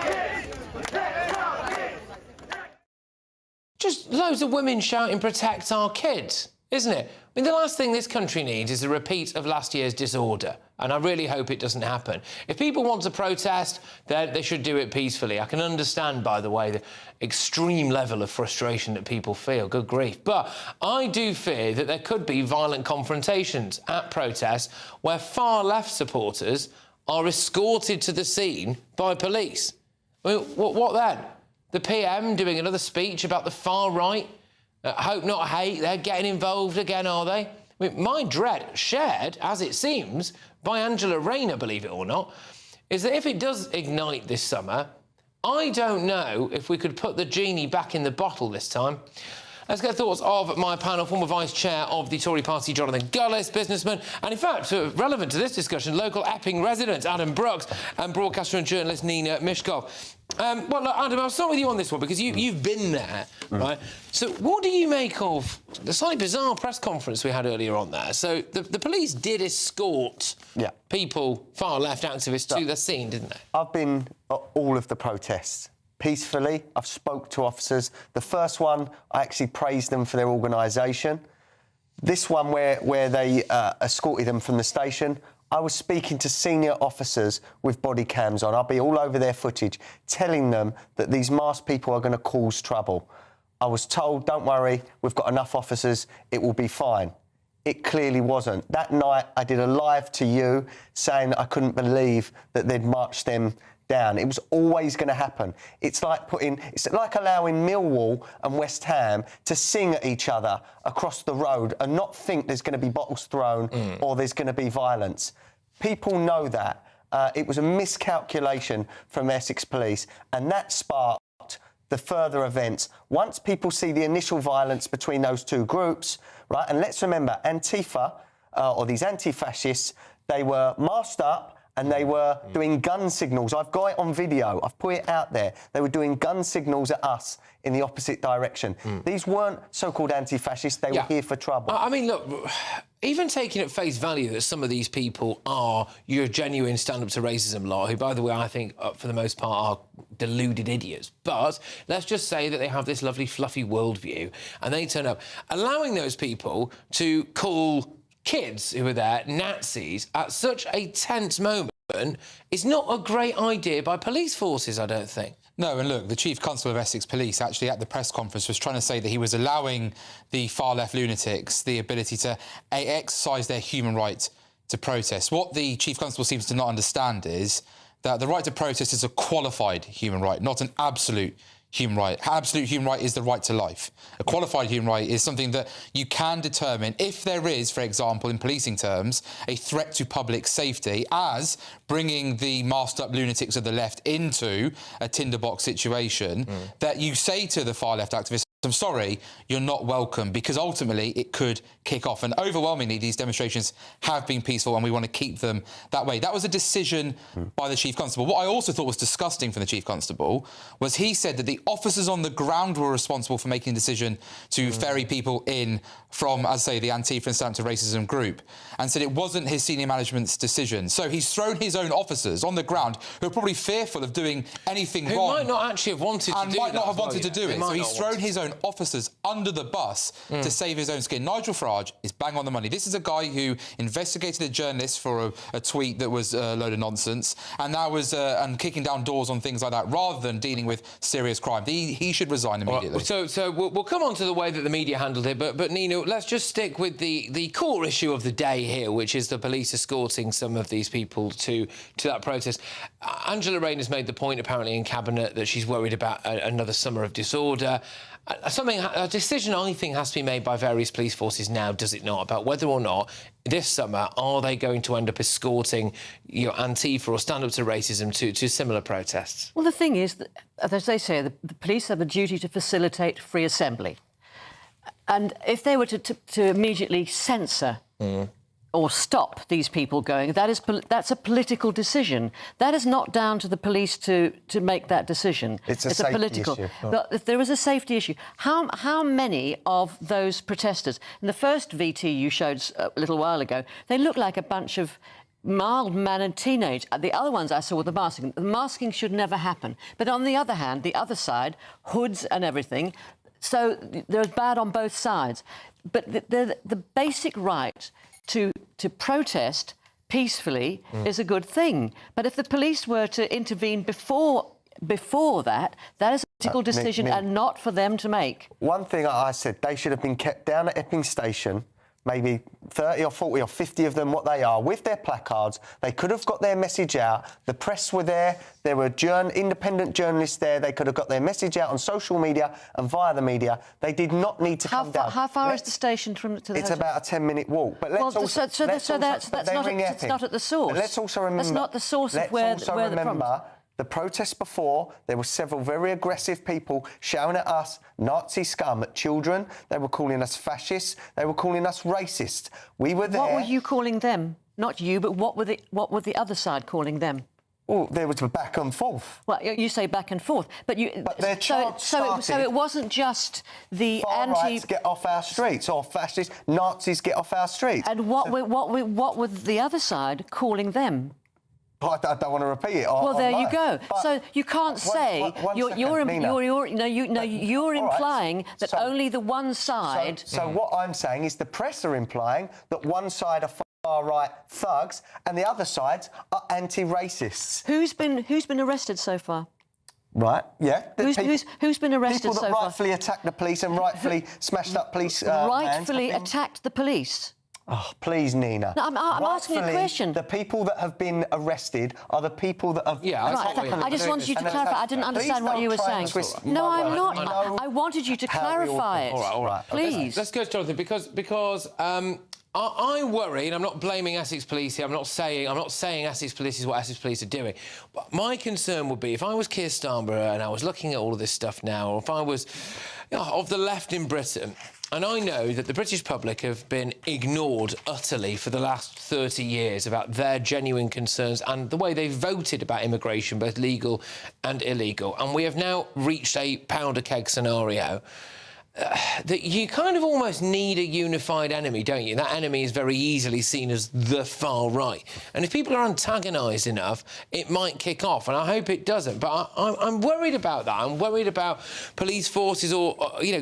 loads of women shouting, "Protect our kids," isn't it? I mean, the last thing this country needs is a repeat of last year's disorder, and I really hope it doesn't happen. If people want to protest, then they should do it peacefully. I can understand, by the way, the extreme level of frustration that people feel, good grief. But I do fear that there could be violent confrontations at protests where far-left supporters are escorted to the scene by police. I mean, what then? The PM doing another speech about the far right? Hope not hate, they're getting involved again, are they? I mean, my dread, shared, as it seems, by Angela Rayner, believe it or not, is that if it does ignite this summer, I don't know if we could put the genie back in the bottle this time. Let's get thoughts of my panel, former Vice Chair of the Tory party, Jonathan Gullis, businessman, and in fact, relevant to this discussion, local Epping resident Adam Brooks and broadcaster and journalist Nina Mishkov. Well, look, Adam, I'll start with you on this one because you've been there, right? So what do you make of the slightly bizarre press conference we had earlier on there? So the police did escort people, far-left activists, to the scene, didn't they? I've been at all of the protests. Peacefully, I've spoke to officers. The first one, I actually praised them for their organisation. This one, where they escorted them from the station, I was speaking to senior officers with body cams on. I'll be all over their footage, telling them that these masked people are going to cause trouble. I was told, don't worry, we've got enough officers, it will be fine. It clearly wasn't. That night, I did a live to you saying I couldn't believe that they'd marched them down. It was always going to happen. It's like allowing Millwall and West Ham to sing at each other across the road and not think there's going to be bottles thrown or there's going to be violence. People know that. It was a miscalculation from Essex Police, and that sparked the further events. Once people see the initial violence between those two groups, right, and let's remember, Antifa, or these anti-fascists, they were masked up, and they were doing gun signals. I've got it on video. I've put it out there. They were doing gun signals at us in the opposite direction. These weren't so-called anti-fascists. They were here for trouble. I mean, look, even taking at face value that some of these people are your genuine stand-up to racism lot, who, by the way, I think, for the most part, are deluded idiots. But let's just say that they have this lovely, fluffy worldview, and they turn up. Allowing those people to call kids who were there Nazis at such a tense moment is not a great idea by police forces, I don't think. No, and look, the Chief Constable of Essex Police actually at the press conference was trying to say that he was allowing the far-left lunatics the ability to exercise their human right to protest. What the Chief Constable seems to not understand is that the right to protest is a qualified human right, not an absolute human right. Absolute human right is the right to life. A qualified human right is something that you can determine if there is, for example, in policing terms, a threat to public safety, as bringing the masked-up lunatics of the left into a tinderbox situation, that you say to the far-left activists, I'm sorry, you're not welcome, because ultimately it could kick off. And overwhelmingly, these demonstrations have been peaceful and we want to keep them that way. That was a decision by the Chief Constable. What I also thought was disgusting from the Chief Constable was he said that the officers on the ground were responsible for making the decision to ferry people in from, as I say, the Antifa and Stand Up to Racism group, and said it wasn't his senior management's decision. So he's thrown his own officers on the ground who are probably fearful of doing anything wrong. Who might not actually have wanted to do it. And might not have wanted to do it. So he's thrown his own officers under the bus to save his own skin. Nigel Farage is bang on the money. This is a guy who investigated a journalist for a tweet that was a load of nonsense, and now was and kicking down doors on things like that, rather than dealing with serious crime. He should resign immediately. So we'll come on to the way that the media handled it, but Nina, let's just stick with the core issue of the day here, which is the police escorting some of these people to that protest. Angela Rayner's made the point, apparently, in Cabinet that she's worried about another summer of disorder. A decision, I think, has to be made by various police forces now, does it not, about whether or not this summer are they going to end up escorting Antifa or Stand Up to Racism to similar protests? Well, the thing is, that, as they say, the police have a duty to facilitate free assembly. And if they were to immediately censor or stop these people going, that's a political decision. That is not down to the police to make that decision. It's a political issue. But if there is a safety issue, how many of those protesters, in the first VT you showed a little while ago, they look like a bunch of mild-mannered teenage. The other ones I saw with the masking. The masking should never happen. But on the other hand, the other side, hoods and everything, So there's bad on both sides. But the basic right to protest peacefully is a good thing. But if the police were to intervene before that is a political decision and not for them to make. One thing I said, they should have been kept down at Epping Station, maybe 30 or 40 or 50 of them, what they are, with their placards. They could have got their message out. The press were there. There were independent journalists there. They could have got their message out on social media and via the media. They did not need to come down. How far is the station to the It's hotel? about a 10-minute walk. But let's that's not at the source. But let's also remember... That's not the source of where the problem. The protests before, there were several very aggressive people shouting at us Nazi scum, at children. They were calling us fascists. They were calling us racist. We were there. What were you calling them? Not you, but what were the other side calling them? Well, there was a back and forth. Well, you say back and forth, but their charge so it wasn't just the far-rights get off our streets, or fascist Nazis get off our streets. And what were the other side calling them? I don't want to repeat it. Well, there you go. But so you can't say you're implying that only the one side. So what I'm saying is the press are implying that one side are far-right thugs and the other sides are anti-racists. Who's been arrested so far? Right, yeah. Who's been arrested so far? People that rightfully attacked the police and rightfully smashed up police rightfully attacked the police? Oh, please, Nina. No, I'm asking a question. The people that have been arrested are the people that have... Yeah, I just wanted you to clarify. I didn't understand what you were saying. No, I'm not. I wanted you to clarify it. All right. Please. Let's go to Jonathan, because I worry, and I'm not blaming Essex Police here. I'm not saying Essex Police is what Essex Police are doing. But my concern would be if I was Keir Starmer and I was looking at all of this stuff now, or if I was of the left in Britain, and I know that the British public have been ignored utterly for the last 30 years about their genuine concerns and the way they voted about immigration, both legal and illegal. And we have now reached a pound-a-keg scenario. That you kind of almost need a unified enemy, don't you? That enemy is very easily seen as the far right. And if people are antagonised enough, it might kick off, and I hope it doesn't. But I'm worried about that. I'm worried about police forces or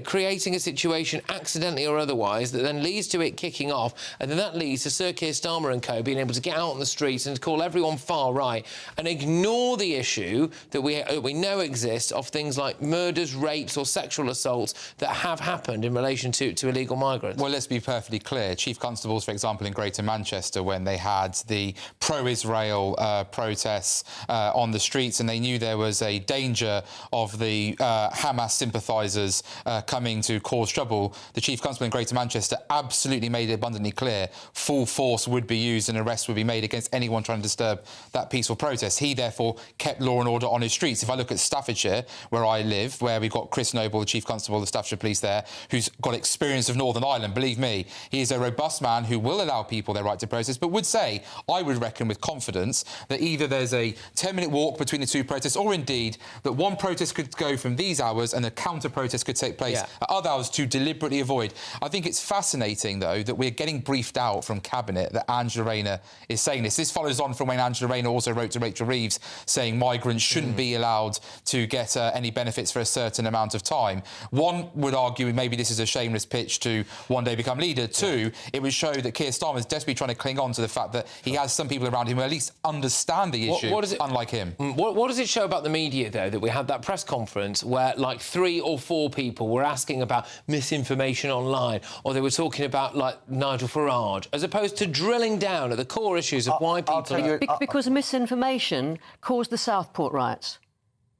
creating a situation, accidentally or otherwise, that then leads to it kicking off, and then that leads to Sir Keir Starmer and co being able to get out on the streets and call everyone far right and ignore the issue that we know exists of things like murders, rapes or sexual assaults that have happened in relation to illegal migrants. Well, let's be perfectly clear. Chief constables, for example, in Greater Manchester, when they had the pro-Israel protests on the streets and they knew there was a danger of the Hamas sympathisers coming to cause trouble, the Chief Constable in Greater Manchester absolutely made it abundantly clear full force would be used and arrests would be made against anyone trying to disturb that peaceful protest. He, therefore, kept law and order on his streets. If I look at Staffordshire, where I live, where we've got Chris Noble, the Chief Constable of the Staffordshire Police there, who's got experience of Northern Ireland, believe me, he is a robust man who will allow people their right to protest, but would say, I would reckon with confidence, that either there's a 10-minute walk between the two protests, or indeed that one protest could go from these hours and a counter-protest could take place at other hours to deliberately avoid. I think it's fascinating, though, that we're getting briefed out from Cabinet that Angela Rayner is saying this. This follows on from when Angela Rayner also wrote to Rachel Reeves saying migrants shouldn't be allowed to get any benefits for a certain amount of time. One would argue maybe this is a shameless pitch to one day become leader. Two, it would show that Keir Starmer is desperately trying to cling on to the fact that he has some people around him who at least understand the issue, unlike him. What does it show about the media, though, that we had that press conference where, like, 3 or 4 people were asking about misinformation online, or they were talking about, like, Nigel Farage, as opposed to drilling down at the core issues of why people... Because misinformation caused the Southport riots.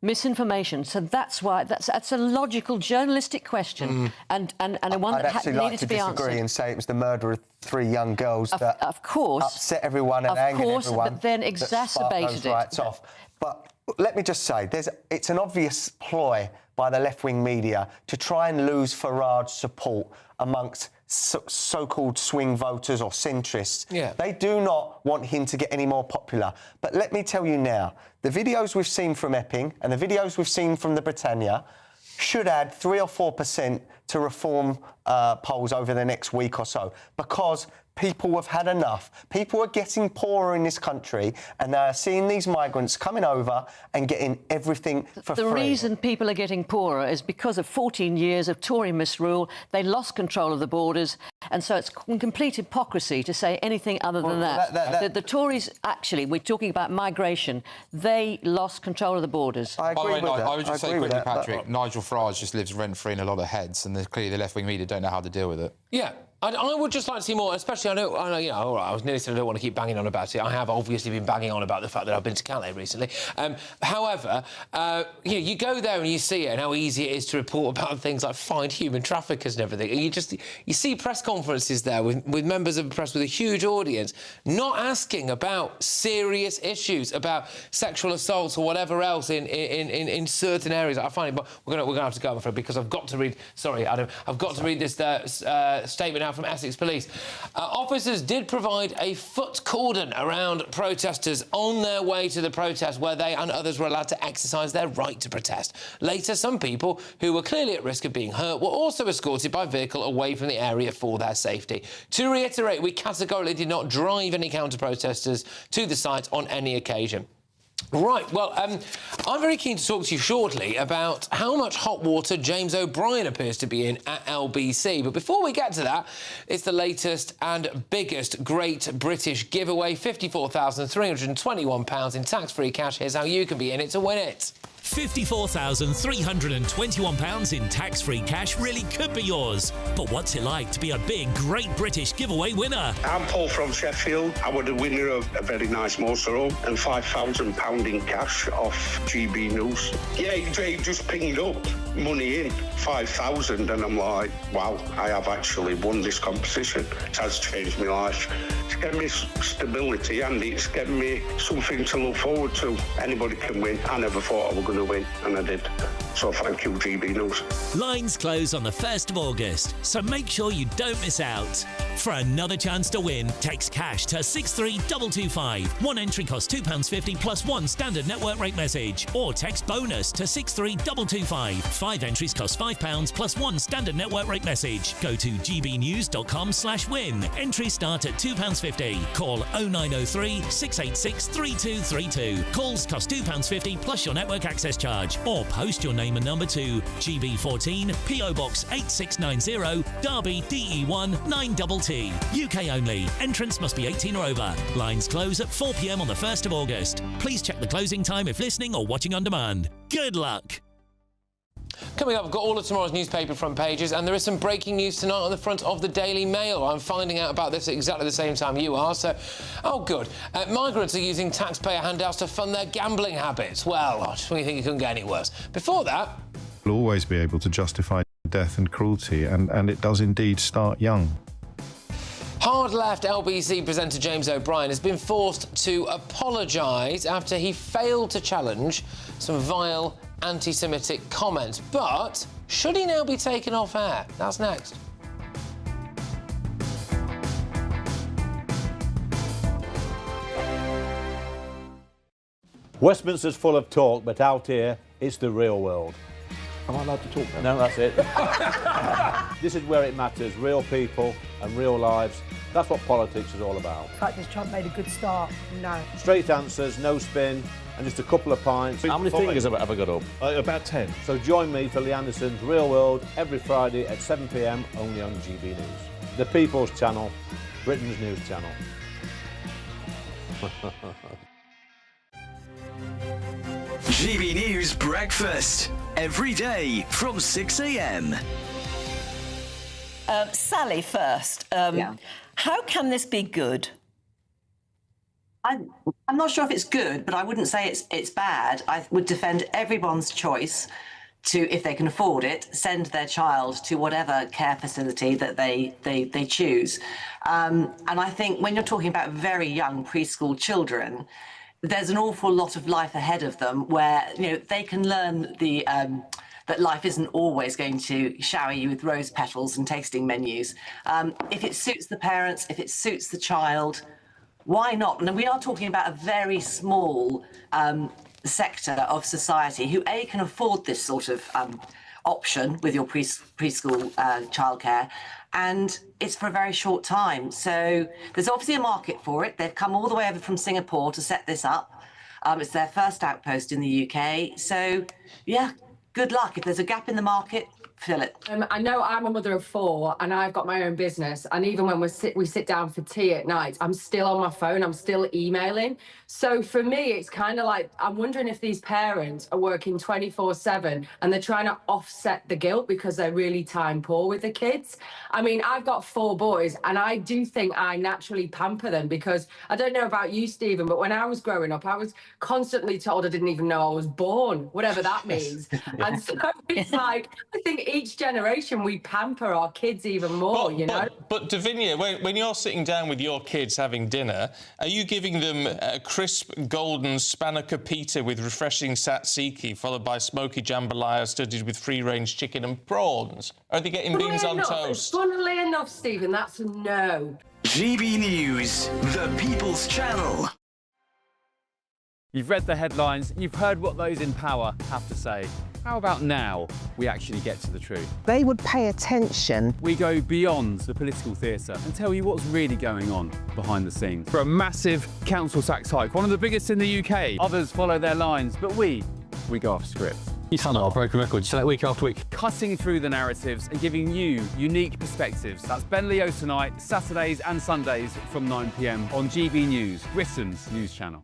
Misinformation. So that's why that's a logical journalistic question, and one that needed to be answered. I'd disagree and say it was the murder of 3 young girls that upset everyone and angered everyone. But then exacerbated it. Rights off. But let me just say, it's an obvious ploy by the left-wing media to try and lose Farage's support amongst so-called swing voters or centrists. They do not want him to get any more popular. But let me tell you now, the videos we've seen from Epping and the videos we've seen from the Britannia should add 3 or 4% to reform polls over the next week or so, because People have had enough. People are getting poorer in this country, and they are seeing these migrants coming over and getting everything for free. The reason people are getting poorer is because of 14 years of Tory misrule. They lost control of the borders, and so it's complete hypocrisy to say anything other than that. The Tories, actually, we're talking about migration, they lost control of the borders. I agree with that. I would just say quickly, Patrick, Nigel Farage just lives rent-free in a lot of heads, and clearly the left-wing media don't know how to deal with it. Yeah. I would just like to see more, especially, I know, you know, all right, I was nearly said I don't want to keep banging on about it. I have obviously been banging on about the fact that I've been to Calais recently. However, you go there and you see it and how easy it is to report about things like find human traffickers and everything. And you see press conferences there with members of the press with a huge audience not asking about serious issues, about sexual assaults or whatever else in certain areas. I find it, but we're going to have to go, I'm afraid, because I've got to read... Sorry, Adam. I've got to read this statement out from Essex Police. Officers did provide a foot cordon around protesters on their way to the protest, where they and others were allowed to exercise their right to protest. Later, some people who were clearly at risk of being hurt were also escorted by vehicle away from the area for their safety. To reiterate, we categorically did not drive any counter-protesters to the site on any occasion. Right, well, I'm very keen to talk to you shortly about how much hot water James O'Brien appears to be in at LBC. But before we get to that, it's the latest and biggest Great British giveaway, £54,321 in tax-free cash. Here's how you can be in it to win it. £54,321 in tax-free cash really could be yours. But what's it like to be a big Great British giveaway winner? I'm Paul from Sheffield. I was the winner of a very nice motorhome and £5,000 in cash off GBNews. Yeah, he just pinged up, money in, 5,000, and I'm like, wow, I have actually won this competition. It has changed my life. It's given me stability and it's given me something to look forward to. Anybody can win. I never thought I was going to win, and I did. So thank you, GBNews. Lines close on the 1st of August, so make sure you don't miss out. For another chance to win, text cash to 63225. One entry costs £2.50 plus one standard network rate message. Or text bonus to 63225. 5 entries cost £5 plus one standard network rate message. Go to gbnews.com/win. Entries start at £2.50. Call 0903 686 3232. Calls cost £2.50 plus your network access charge. Or post your name and number to GB14 PO Box 8690 Derby DE1 9TT. UK only. Entrance must be 18 or over. Lines close at 4 p.m. on the 1st of August. Please check the closing time if listening or watching on demand. Good luck. Coming up, I've got all of tomorrow's newspaper front pages, and there is some breaking news tonight on the front of the Daily Mail. I'm finding out about this at exactly the same time you are, so... Oh, good. Migrants are using taxpayer handouts to fund their gambling habits. Well, I just really think it couldn't get any worse. Before that... Will always be able to justify death and cruelty, and it does indeed start young. Hard-left LBC presenter James O'Brien has been forced to apologise after he failed to challenge some vile anti-Semitic comments. But should he now be taken off air? That's next. Westminster's full of talk, but out here, it's the real world. Am I allowed to talk No, now? that's it. This is where it matters, real people and real lives. That's what politics is all about. The fact has Trump made a good start? No. Straight answers, no spin, and just a couple of pints. How many fingers have I got up? About 10. So join me for Lee Anderson's Real World every Friday at 7 p.m. only on GB News. The People's Channel, Britain's news channel. GB News Breakfast, every day from 6 a.m. Sally first. How can this be good? I'm not sure if it's good, but I wouldn't say it's bad. I would defend everyone's choice to, if they can afford it, send their child to whatever care facility that they choose. And I think when you're talking about very young preschool children, there's an awful lot of life ahead of them where, you know, they can learn that life isn't always going to shower you with rose petals and tasting menus. If it suits the parents, if it suits the child, why not? And we are talking about a very small sector of society who, A, can afford this sort of option with your preschool childcare, and it's for a very short time. So there's obviously a market for it. They've come all the way over from Singapore to set this up. It's their first outpost in the UK. So, yeah, good luck. If there's a gap in the market, fill it. I know I'm a mother of 4 and I've got my own business, and even when we sit down for tea at night, I'm still on my phone, I'm still emailing. So for me, it's kind of like, I'm wondering if these parents are working 24/7 and they're trying to offset the guilt because they're really time poor with the kids. I mean, I've got 4 boys and I do think I naturally pamper them, because I don't know about you, Stephen, but when I was growing up, I was constantly told I didn't even know I was born, whatever that means. And so it's like, I think each generation we pamper our kids even more, you know? But Davinia, when you're sitting down with your kids having dinner, are you giving them a crisp golden Spanaker pita with refreshing tzatziki, followed by smoky jambalaya studded with free-range chicken and prawns? Or are they getting beans on toast? Funnily enough, Stephen, that's a no. GB News, the People's Channel. You've read the headlines, you've heard what those in power have to say. How about now we actually get to the truth? They would pay attention. We go beyond the political theatre and tell you what's really going on behind the scenes. For a massive council tax hike, one of the biggest in the UK. Others follow their lines, but we go off script. You sound like a broken record. You say that week after week. Cutting through the narratives and giving you unique perspectives. That's Ben Leo tonight, Saturdays and Sundays from 9 p.m. on GB News, Britain's news channel.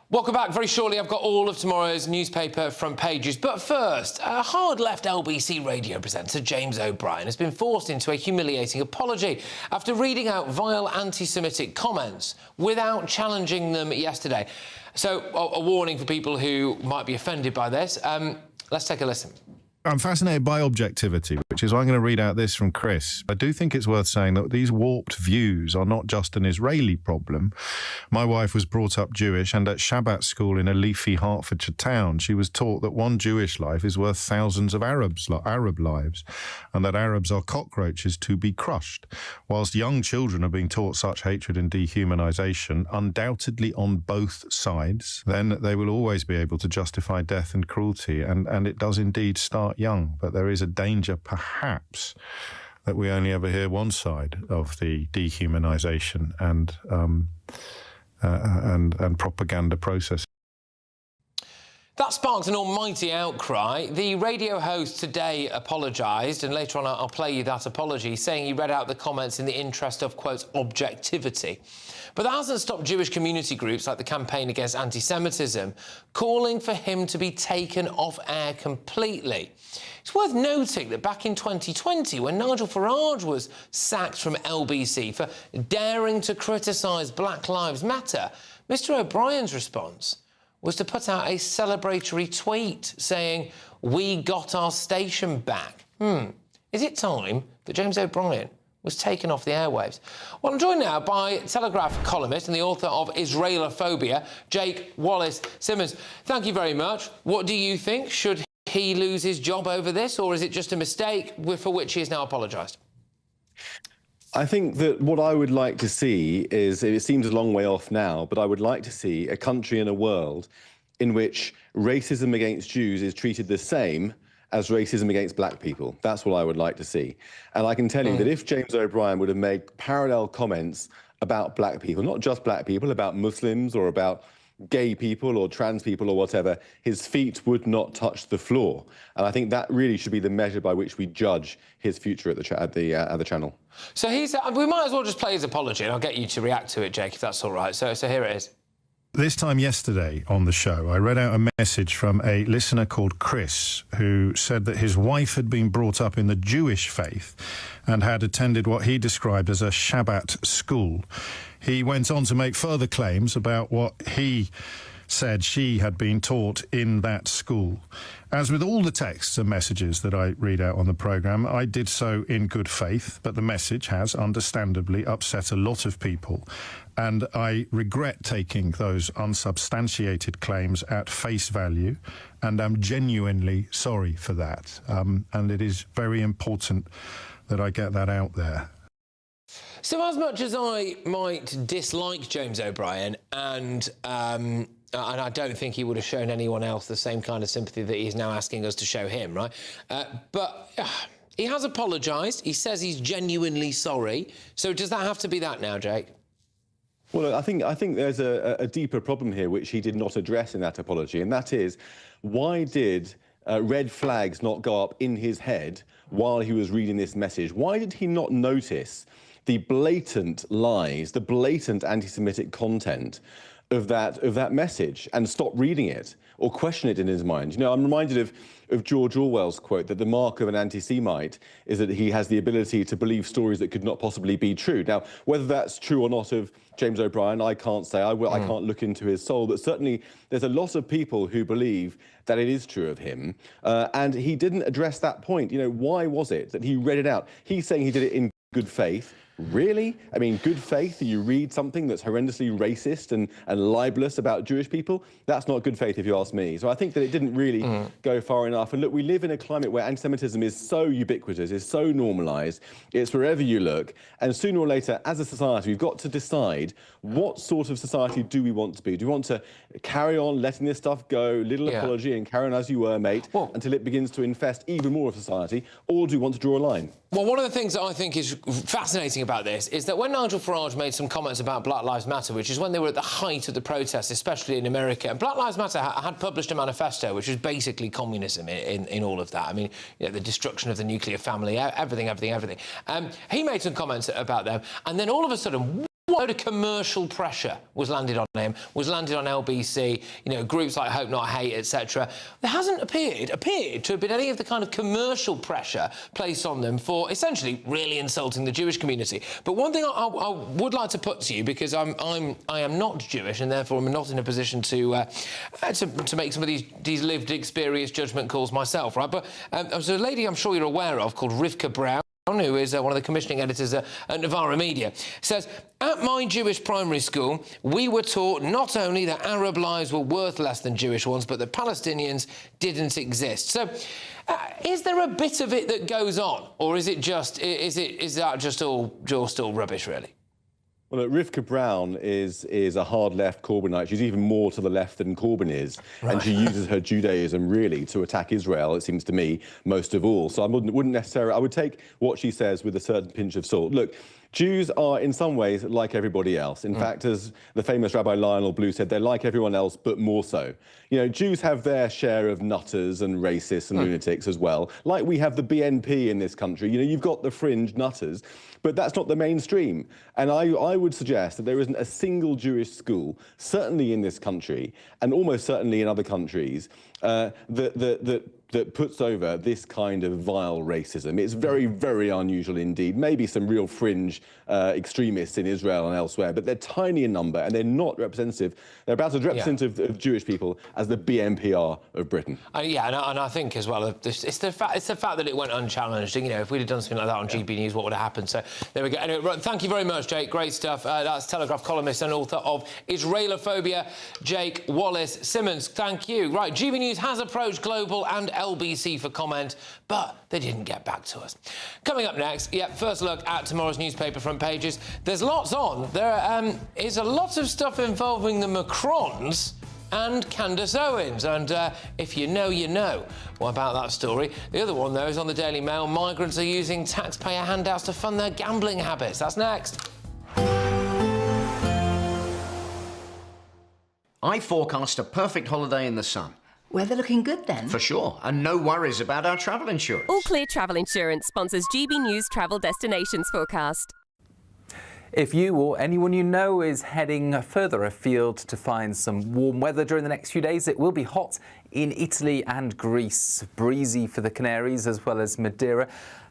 Welcome back. Very shortly, I've got all of tomorrow's newspaper front pages. But first, a hard-left LBC radio presenter, James O'Brien, has been forced into a humiliating apology after reading out vile anti-Semitic comments without challenging them yesterday. So, a warning for people who might be offended by this. Let's take a listen. I'm fascinated by objectivity, which is why I'm going to read out this from Chris. I do think it's worth saying that these warped views are not just an Israeli problem. My wife was brought up Jewish, and at Shabbat school in a leafy Hertfordshire town, she was taught that one Jewish life is worth thousands of Arab lives, and that Arabs are cockroaches to be crushed. Whilst young children are being taught such hatred and dehumanisation, undoubtedly on both sides, then they will always be able to justify death and cruelty, and it does indeed start young, but there is a danger perhaps that we only ever hear one side of the dehumanisation and propaganda process. That sparked an almighty outcry. The radio host today apologised, and later on I'll play you that apology, saying he read out the comments in the interest of, quote, objectivity. But that hasn't stopped Jewish community groups like the Campaign Against Anti-Semitism calling for him to be taken off air completely. It's worth noting that back in 2020, when Nigel Farage was sacked from LBC for daring to criticise Black Lives Matter, Mr O'Brien's response was to put out a celebratory tweet saying, "We got our station back." Is it time that James O'Brien was taken off the airwaves? Well, I'm joined now by Telegraph columnist and the author of Israelophobia, Jake Wallace-Simmons. Thank you very much. What do you think? Should he lose his job over this, or is it just a mistake for which he has now apologised? I think that what I would like to see is, it seems a long way off now, but I would like to see a country and a world in which racism against Jews is treated the same as racism against black people. That's what I would like to see. And I can tell you that if James O'Brien would have made parallel comments about black people, not just black people, about Muslims or about gay people or trans people or whatever, his feet would not touch the floor. And I think that really should be the measure by which we judge his future at the channel. So we might as well just play his apology, and I'll get you to react to it, Jake, if that's all right. So here it is. This time yesterday on the show, I read out a message from a listener called Chris, who said that his wife had been brought up in the Jewish faith and had attended what he described as a Shabbat school. He went on to make further claims about what he said she had been taught in that school. As with all the texts and messages that I read out on the programme, I did so in good faith, but the message has understandably upset a lot of people, and I regret taking those unsubstantiated claims at face value, and I'm genuinely sorry for that. And it is very important that I get that out there. So as much as I might dislike James O'Brien and And I don't think he would have shown anyone else the same kind of sympathy that he's now asking us to show him, right? But he has apologised. He says he's genuinely sorry. So does that have to be that now, Jake? Well, I think there's a deeper problem here which he did not address in that apology, and that is, why did red flags not go up in his head while he was reading this message? Why did he not notice the blatant lies, the blatant anti-Semitic content of that message and stop reading it or question it in his mind? You know, I'm reminded of George Orwell's quote that the mark of an anti-Semite is that he has the ability to believe stories that could not possibly be true. Now, whether that's true or not of James O'Brien, I can't say. I can't look into his soul, but certainly there's a lot of people who believe that it is true of him, and he didn't address that point. You know, why was it that he read it out? He's saying he did it in good faith. Really? I mean, good faith, you read something that's horrendously racist and libelous about Jewish people? That's not good faith, if you ask me. So I think that it didn't really go far enough. And look, we live in a climate where anti-Semitism is so ubiquitous, is so normalised, it's wherever you look. And sooner or later, as a society, we've got to decide what sort of society do we want to be? Do we want to carry on letting this stuff go, little apology, and carry on as you were, mate, until it begins to infest even more of society? Or do we want to draw a line? Well, one of the things that I think is fascinating about this is that when Nigel Farage made some comments about Black Lives Matter, which is when they were at the height of the protests, especially in America, and Black Lives Matter had published a manifesto, which was basically communism in all of that. I mean, you know, the destruction of the nuclear family, everything. He made some comments about them, and then all of a sudden, what load of commercial pressure was landed on him, was landed on LBC, you know, groups like Hope Not Hate, etc. There hasn't appeared to have been any of the kind of commercial pressure placed on them for essentially really insulting the Jewish community. But one thing I would like to put to you, because I am not Jewish and therefore I'm not in a position to make some of these lived experience judgment calls myself, right? But there's a lady I'm sure you're aware of called Rivka Brown, who is one of the commissioning editors at Novara Media, says, at my Jewish primary school, we were taught not only that Arab lives were worth less than Jewish ones, but that Palestinians didn't exist. So, is there a bit of it that goes on, or is that just all rubbish, really? Well, look, Rivka Brown is a hard left Corbynite. She's even more to the left than Corbyn is. Right. And she uses her Judaism, really, to attack Israel, it seems to me, most of all. So I wouldn't necessarily... I would take what she says with a certain pinch of salt. Look, Jews are, in some ways, like everybody else. In fact, as the famous Rabbi Lionel Blue said, they're like everyone else, but more so. You know, Jews have their share of nutters and racists and lunatics as well. Like we have the BNP in this country. You know, you've got the fringe nutters, but that's not the mainstream. And I would suggest that there isn't a single Jewish school, certainly in this country, and almost certainly in other countries, that puts over this kind of vile racism. It's very, very unusual indeed. Maybe some real fringe extremists in Israel and elsewhere, but they're tiny in number and they're not representative. They're about as representative of Jewish people as the BNP are of Britain. Yeah, and I think as well, it's the fact that it went unchallenged. You know, if we'd have done something like that on GB News, what would have happened? So there we go. Anyway, thank you very much, Jake. Great stuff. That's Telegraph columnist and author of Israelophobia, Jake Wallace-Simmons. Thank you. Right, GB News has approached Global and LBC for comment, but they didn't get back to us. Coming up next, first look at tomorrow's newspaper front pages. There's lots on. There is a lot of stuff involving the Macrons and Candace Owens, and if you know, you know. What about that story? The other one, though, is on the Daily Mail. Migrants are using taxpayer handouts to fund their gambling habits. That's next. I forecast a perfect holiday in the sun. Weather looking good then? For sure, and no worries about our travel insurance. All Clear Travel Insurance sponsors GB News Travel Destinations Forecast. If you or anyone you know is heading further afield to find some warm weather during the next few days, it will be hot in Italy and Greece. Breezy for the Canaries as well as Madeira.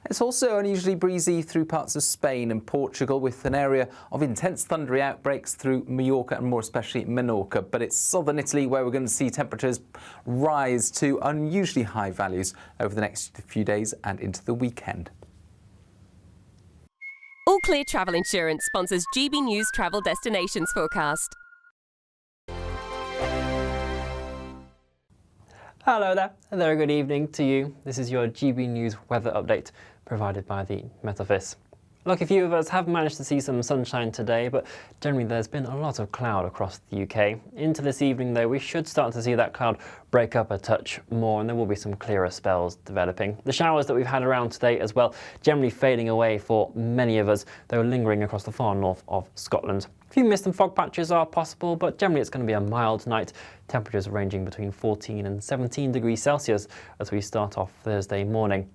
It's also unusually breezy through parts of Spain and Portugal, with an area of intense thundery outbreaks through Mallorca and more especially Menorca. But it's southern Italy where we're going to see temperatures rise to unusually high values over the next few days and into the weekend. All Clear Travel Insurance sponsors GB News Travel Destinations Forecast. Hello there, and very good evening to you. This is your GB News weather update provided by the Met Office. Look, a few of us have managed to see some sunshine today, but generally there's been a lot of cloud across the UK. Into this evening, though, we should start to see that cloud break up a touch more, and there will be some clearer spells developing. The showers that we've had around today as well, generally fading away for many of us, though lingering across the far north of Scotland. A few mist and fog patches are possible, but generally it's going to be a mild night. Temperatures ranging between 14 and 17 degrees Celsius as we start off Thursday morning.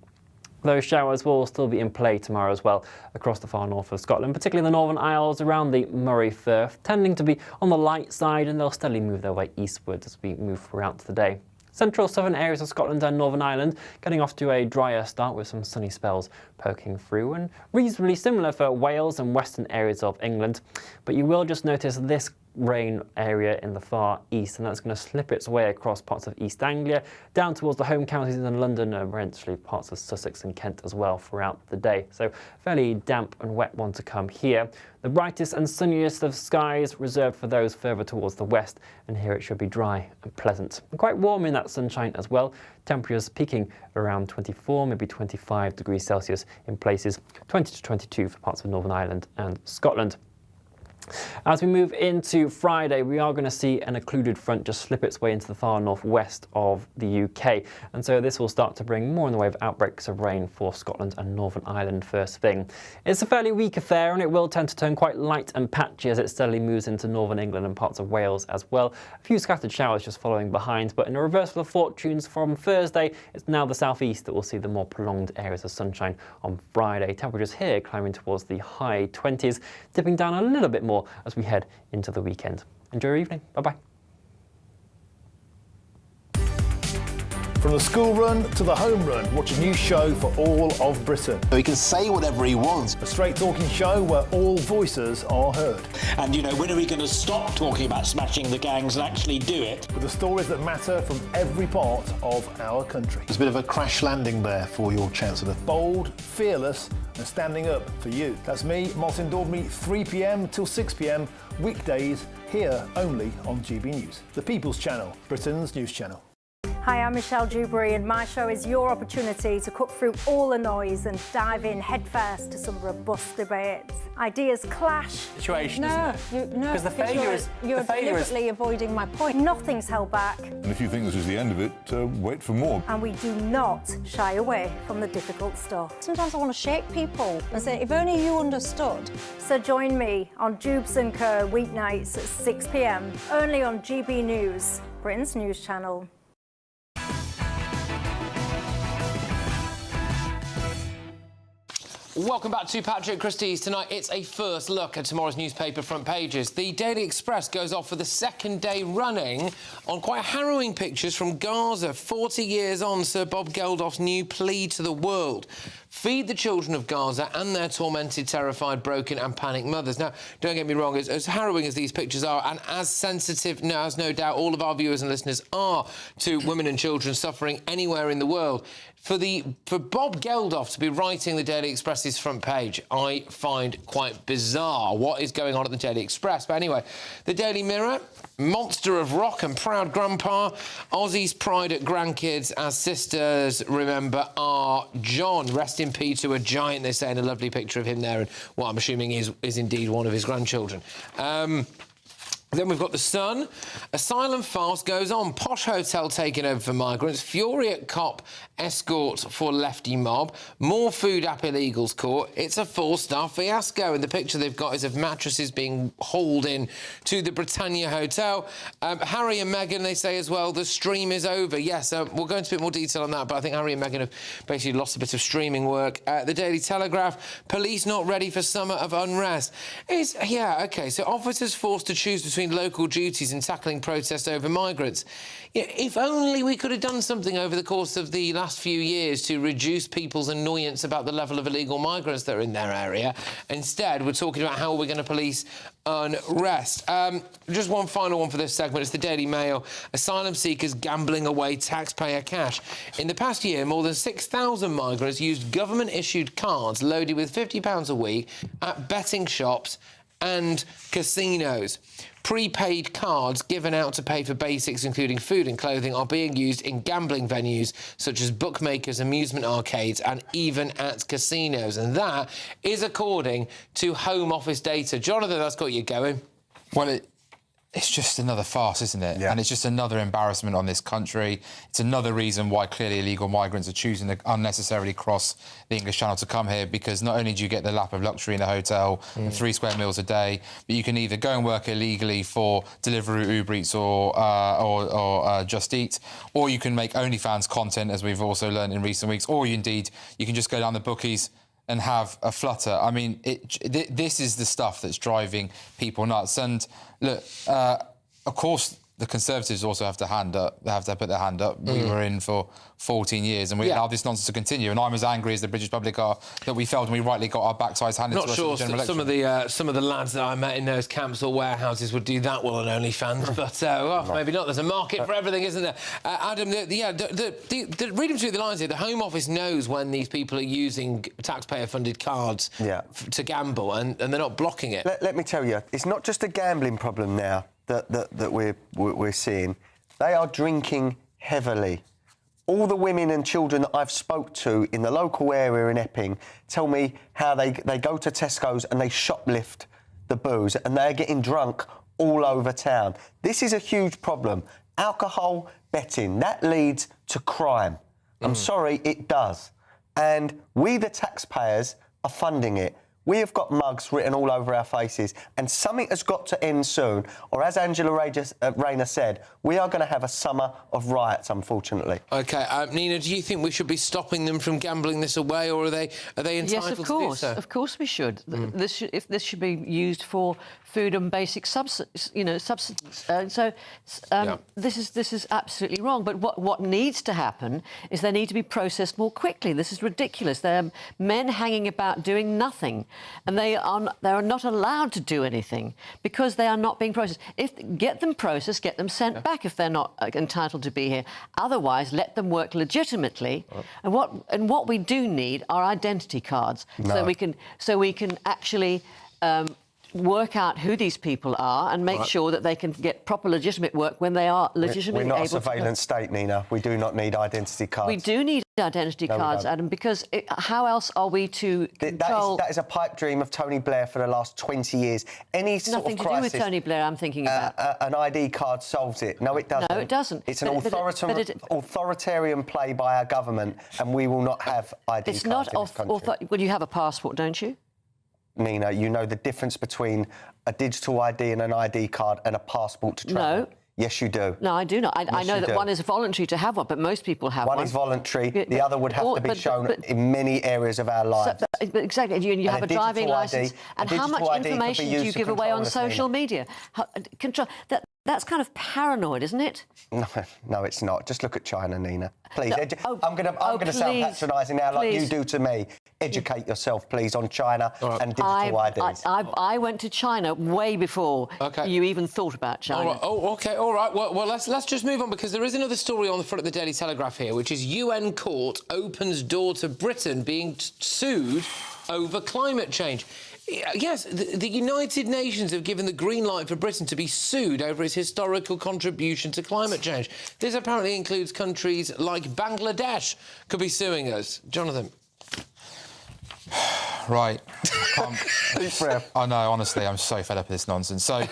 Those showers will still be in play tomorrow as well across the far north of Scotland, particularly the Northern Isles around the Moray Firth, tending to be on the light side, and they'll steadily move their way eastwards as we move throughout the day. Central southern areas of Scotland and Northern Ireland getting off to a drier start with some sunny spells poking through, and reasonably similar for Wales and western areas of England. But you will just notice this rain area in the far east, and that's going to slip its way across parts of East Anglia, down towards the home counties in London, and eventually parts of Sussex and Kent as well throughout the day. So fairly damp and wet one to come here. The brightest and sunniest of skies reserved for those further towards the west, and here it should be dry and pleasant. And quite warm in that sunshine as well. Temperatures peaking around 24, maybe 25 degrees Celsius in places, 20 to 22 for parts of Northern Ireland and Scotland. As we move into Friday, we are going to see an occluded front just slip its way into the far northwest of the UK, and so this will start to bring more in the way of outbreaks of rain for Scotland and Northern Ireland first thing. It's a fairly weak affair, and it will tend to turn quite light and patchy as it steadily moves into northern England and parts of Wales as well. A few scattered showers just following behind, but in a reversal of fortunes from Thursday, it's now the southeast that will see the more prolonged areas of sunshine on Friday. Temperatures here climbing towards the high 20s, dipping down a little bit more as we head into the weekend. Enjoy your evening. Bye-bye. From the school run to the home run, watch a new show for all of Britain. He can say whatever he wants. A straight-talking show where all voices are heard. And, you know, when are we going to stop talking about smashing the gangs and actually do it? With the stories that matter from every part of our country. There's a bit of a crash landing there for your Chancellor. Bold, fearless and standing up for you. That's me, Martin Daubney, 3 p.m. till 6 p.m, weekdays, here only on GB News. The People's Channel, Britain's news channel. Hi, I'm Michelle Dewberry, and my show is your opportunity to cut through all the noise and dive in headfirst to some robust debates. Ideas clash. Situation, no, because the failure is you're deliberately avoiding my point. Nothing's held back. And if you think this is the end of it, wait for more. And we do not shy away from the difficult stuff. Sometimes I want to shake people and say, if only you understood. So join me on Jubes & Co weeknights at 6 p.m, only on GB News, Britain's news channel. Welcome back to Patrick Christys. Tonight, it's a first look at tomorrow's newspaper front pages. The Daily Express goes off for the second day running on quite harrowing pictures from Gaza. 40 years on, Sir Bob Geldof's new plea to the world. Feed the children of Gaza and their tormented, terrified, broken and panicked mothers. Now, don't get me wrong, as harrowing as these pictures are and as sensitive, as no doubt all of our viewers and listeners are to women and children suffering anywhere in the world, for Bob Geldof to be writing the Daily Express's front page, I find quite bizarre what is going on at the Daily Express. But anyway, the Daily Mirror, monster of rock and proud grandpa, Aussie's pride at grandkids as sisters remember our John. Rest in peace to a giant, they say, in a lovely picture of him there, and what I'm assuming is indeed one of his grandchildren. Then we've got The Sun. Asylum farce goes on. Posh hotel taken over for migrants. Fury at cop escort for lefty mob. More food app illegals caught. It's a four-star fiasco. And the picture they've got is of mattresses being hauled in to the Britannia Hotel. Harry and Meghan, they say as well, the stream is over. Yes, we'll go into a bit more detail on that, but I think Harry and Meghan have basically lost a bit of streaming work. The Daily Telegraph, police not ready for summer of unrest. So officers forced to choose between local duties and tackling protests over migrants. If only we could have done something over the course of the last few years to reduce people's annoyance about the level of illegal migrants that are in their area. Instead, we're talking about how we're going to police unrest. Just one final one for this segment. It's the Daily Mail. Asylum seekers gambling away taxpayer cash. In the past year, more than 6,000 migrants used government-issued cards loaded with £50 a week at betting shops and casinos. Prepaid cards given out to pay for basics, including food and clothing, are being used in gambling venues such as bookmakers, amusement arcades, and even at casinos. And that is according to Home Office data. Jonathan, that's got you going. Well, it's just another farce, isn't it? Yeah. And it's just another embarrassment on this country. It's another reason why clearly illegal migrants are choosing to unnecessarily cross the English Channel to come here, because not only do you get the lap of luxury in the hotel and 3 square meals a day, but you can either go and work illegally for Deliveroo, Uber Eats or Just Eat, or you can make OnlyFans content, as we've also learned in recent weeks, or you can just go down the bookies and have a flutter. I mean, this is the stuff that's driving people nuts. And look, of course, the Conservatives also have to put their hand up. We were in for 14 years, and we allowed this nonsense to continue. And I'm as angry as the British public are that we felt and we rightly got our backsides handed to us in the general election. Some of the lads that I met in those camps or warehouses would do that well on OnlyFans, but well, maybe not. There's a market for everything, isn't there? Adam, reading between the lines here, the Home Office knows when these people are using taxpayer-funded cards to gamble, and they're not blocking it. Let me tell you, it's not just a gambling problem now that we're seeing. They are drinking heavily. All the women and children that I've spoke to in the local area in Epping tell me how they go to Tesco's and they shoplift the booze, and they're getting drunk all over town. This is a huge problem. Alcohol betting, that leads to crime. I'm sorry, it does. And we, the taxpayers, are funding it. We have got mugs written all over our faces, and something has got to end soon, or as Angela Rayner said, we are going to have a summer of riots, unfortunately. OK, Nina, do you think we should be stopping them from gambling this away, or are they entitled to do so? Of course we should. This should be used for food and basic substance. This is absolutely wrong. But what needs to happen is they need to be processed more quickly. This is ridiculous. There are men hanging about doing nothing, and they are not allowed to do anything because they are not being processed. Get them processed, get them sent back if they're not entitled to be here. Otherwise, let them work legitimately. And what we do need are identity cards, so we can actually work out who these people are and make sure that they can get proper legitimate work when they are legitimately able to. We're not a surveillance state, Nina. We do not need identity cards. We do need identity cards, Adam, because how else are we to control... That is a pipe dream of Tony Blair for the last 20 years. Any sort of crisis... Nothing to do with Tony Blair, I'm thinking about. An ID card solves it. No, it doesn't. No, it doesn't. It's an authoritarian play by our government, and we will not have ID cards in this country. Well, you have a passport, don't you? Nina, you know the difference between a digital ID and an ID card and a passport to travel? No. Yes, you do. No, I do not. I know that one is voluntary to have one, but most people have one. One is voluntary. The other would have to be shown in many areas of our lives. Exactly. You have a driving licence. And how much information do you give away on social media? That's kind of paranoid, isn't it? No, it's not. Just look at China, Nina. Please. I'm going to sound patronising now, like you do to me. Educate yourself, please, on China and digital IDs. I went to China way before you even thought about China. All right. Well, let's just move on, because there is another story on the front of the Daily Telegraph here, which is UN court opens door to Britain being sued over climate change. Yes, the United Nations have given the green light for Britain to be sued over its historical contribution to climate change. This apparently includes countries like Bangladesh could be suing us. Jonathan. Right. I know, honestly, I'm so fed up with this nonsense. So,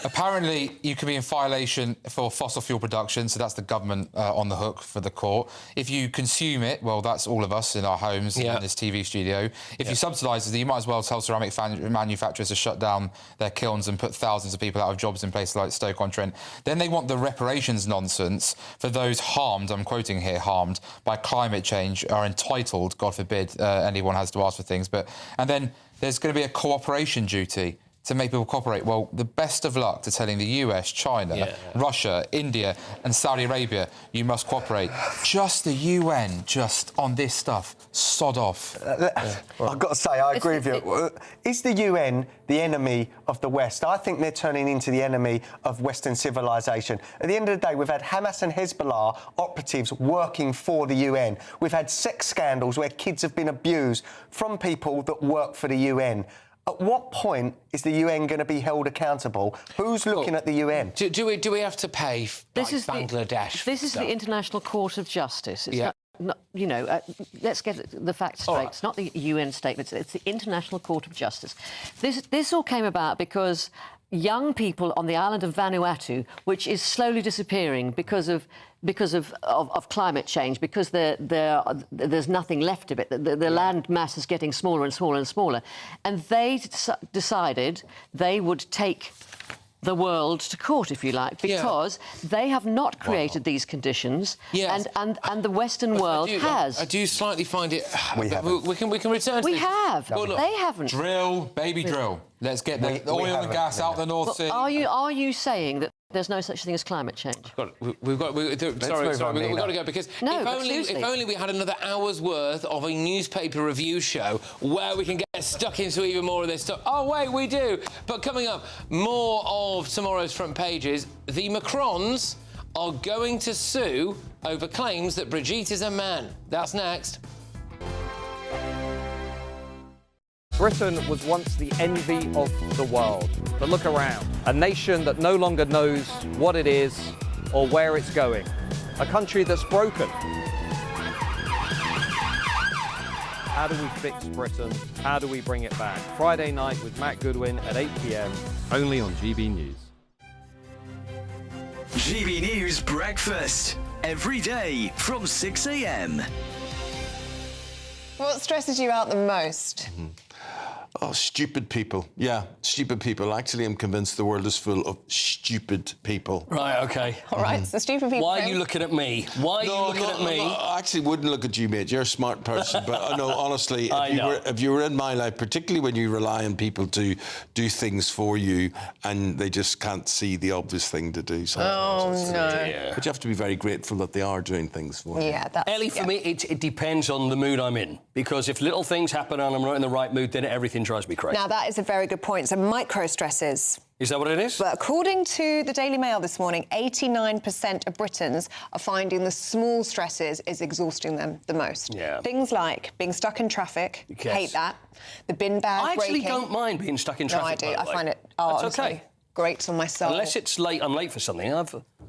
apparently, you can be in violation for fossil fuel production, so that's the government on the hook for the court. If you consume it, well, that's all of us in our homes in this TV studio. If you subsidise it, you might as well tell ceramic manufacturers to shut down their kilns and put thousands of people out of jobs in places like Stoke-on-Trent. Then they want the reparations nonsense for those harmed, I'm quoting here, harmed by climate change, are entitled, God forbid anyone has to ask for things, and then there's going to be a cooperation duty to make people cooperate. Well, the best of luck to telling the US, China, Russia, India and Saudi Arabia, you must cooperate. Just the UN, just on this stuff, sod off. I've got to say, I agree with you. Is the UN the enemy of the West? I think they're turning into the enemy of Western civilization. At the end of the day, we've had Hamas and Hezbollah operatives working for the UN. We've had sex scandals where kids have been abused from people that work for the UN. At what point is the UN going to be held accountable? Who's looking at the UN? Do we have to pay Bangladesh? This is the International Court of Justice. It's not, you know, let's get the facts straight. It's not the UN statements. It's the International Court of Justice. This all came about because young people on the island of Vanuatu, which is slowly disappearing because of climate change, because there's nothing left of it. The land mass is getting smaller and smaller and smaller. And they decided they would take the world to court, if you like, because they have not created these conditions, and the Western world has. I do slightly find it. We can return to We this. have. Well, look, they haven't. Drill, baby, drill. Let's get the oil and gas out the North Sea. Are you saying that there's no such thing as climate change? We've got to go, because if only we had another hour's worth of a newspaper review show where we can get stuck into even more of this stuff. Oh, wait, we do. But coming up, more of tomorrow's front pages. The Macrons are going to sue over claims that Brigitte is a man. That's next. Britain was once the envy of the world. But look around. A nation that no longer knows what it is or where it's going. A country that's broken. How do we fix Britain? How do we bring it back? Friday night with Matt Goodwin at 8 p.m. only on GB News. GB News Breakfast. Every day from 6 a.m. What stresses you out the most? Oh, stupid people. Yeah, stupid people. Actually, I'm convinced the world is full of stupid people. Right, OK. All right, so stupid people... Why are you looking at me? Why are you looking at me? No, I actually wouldn't look at you, mate. You're a smart person. But no, honestly, if you were in my life, particularly when you rely on people to do things for you and they just can't see the obvious thing to do. Oh, no. But you have to be very grateful that they are doing things for you. Yeah, that's... Ellie, for me, it depends on the mood I'm in. Because if little things happen and I'm not in the right mood, then everything drives me crazy. Now, that is a very good point. So, micro stresses. Is that what it is? But according to the Daily Mail this morning, 89% of Britons are finding the small stresses is exhausting them the most. Yeah. Things like being stuck in traffic. Yes. Hate that. The bin bag breaking. I actually don't mind being stuck in traffic. No, I do. I find it... That's OK. Great on myself. Unless it's late, I'm late for something.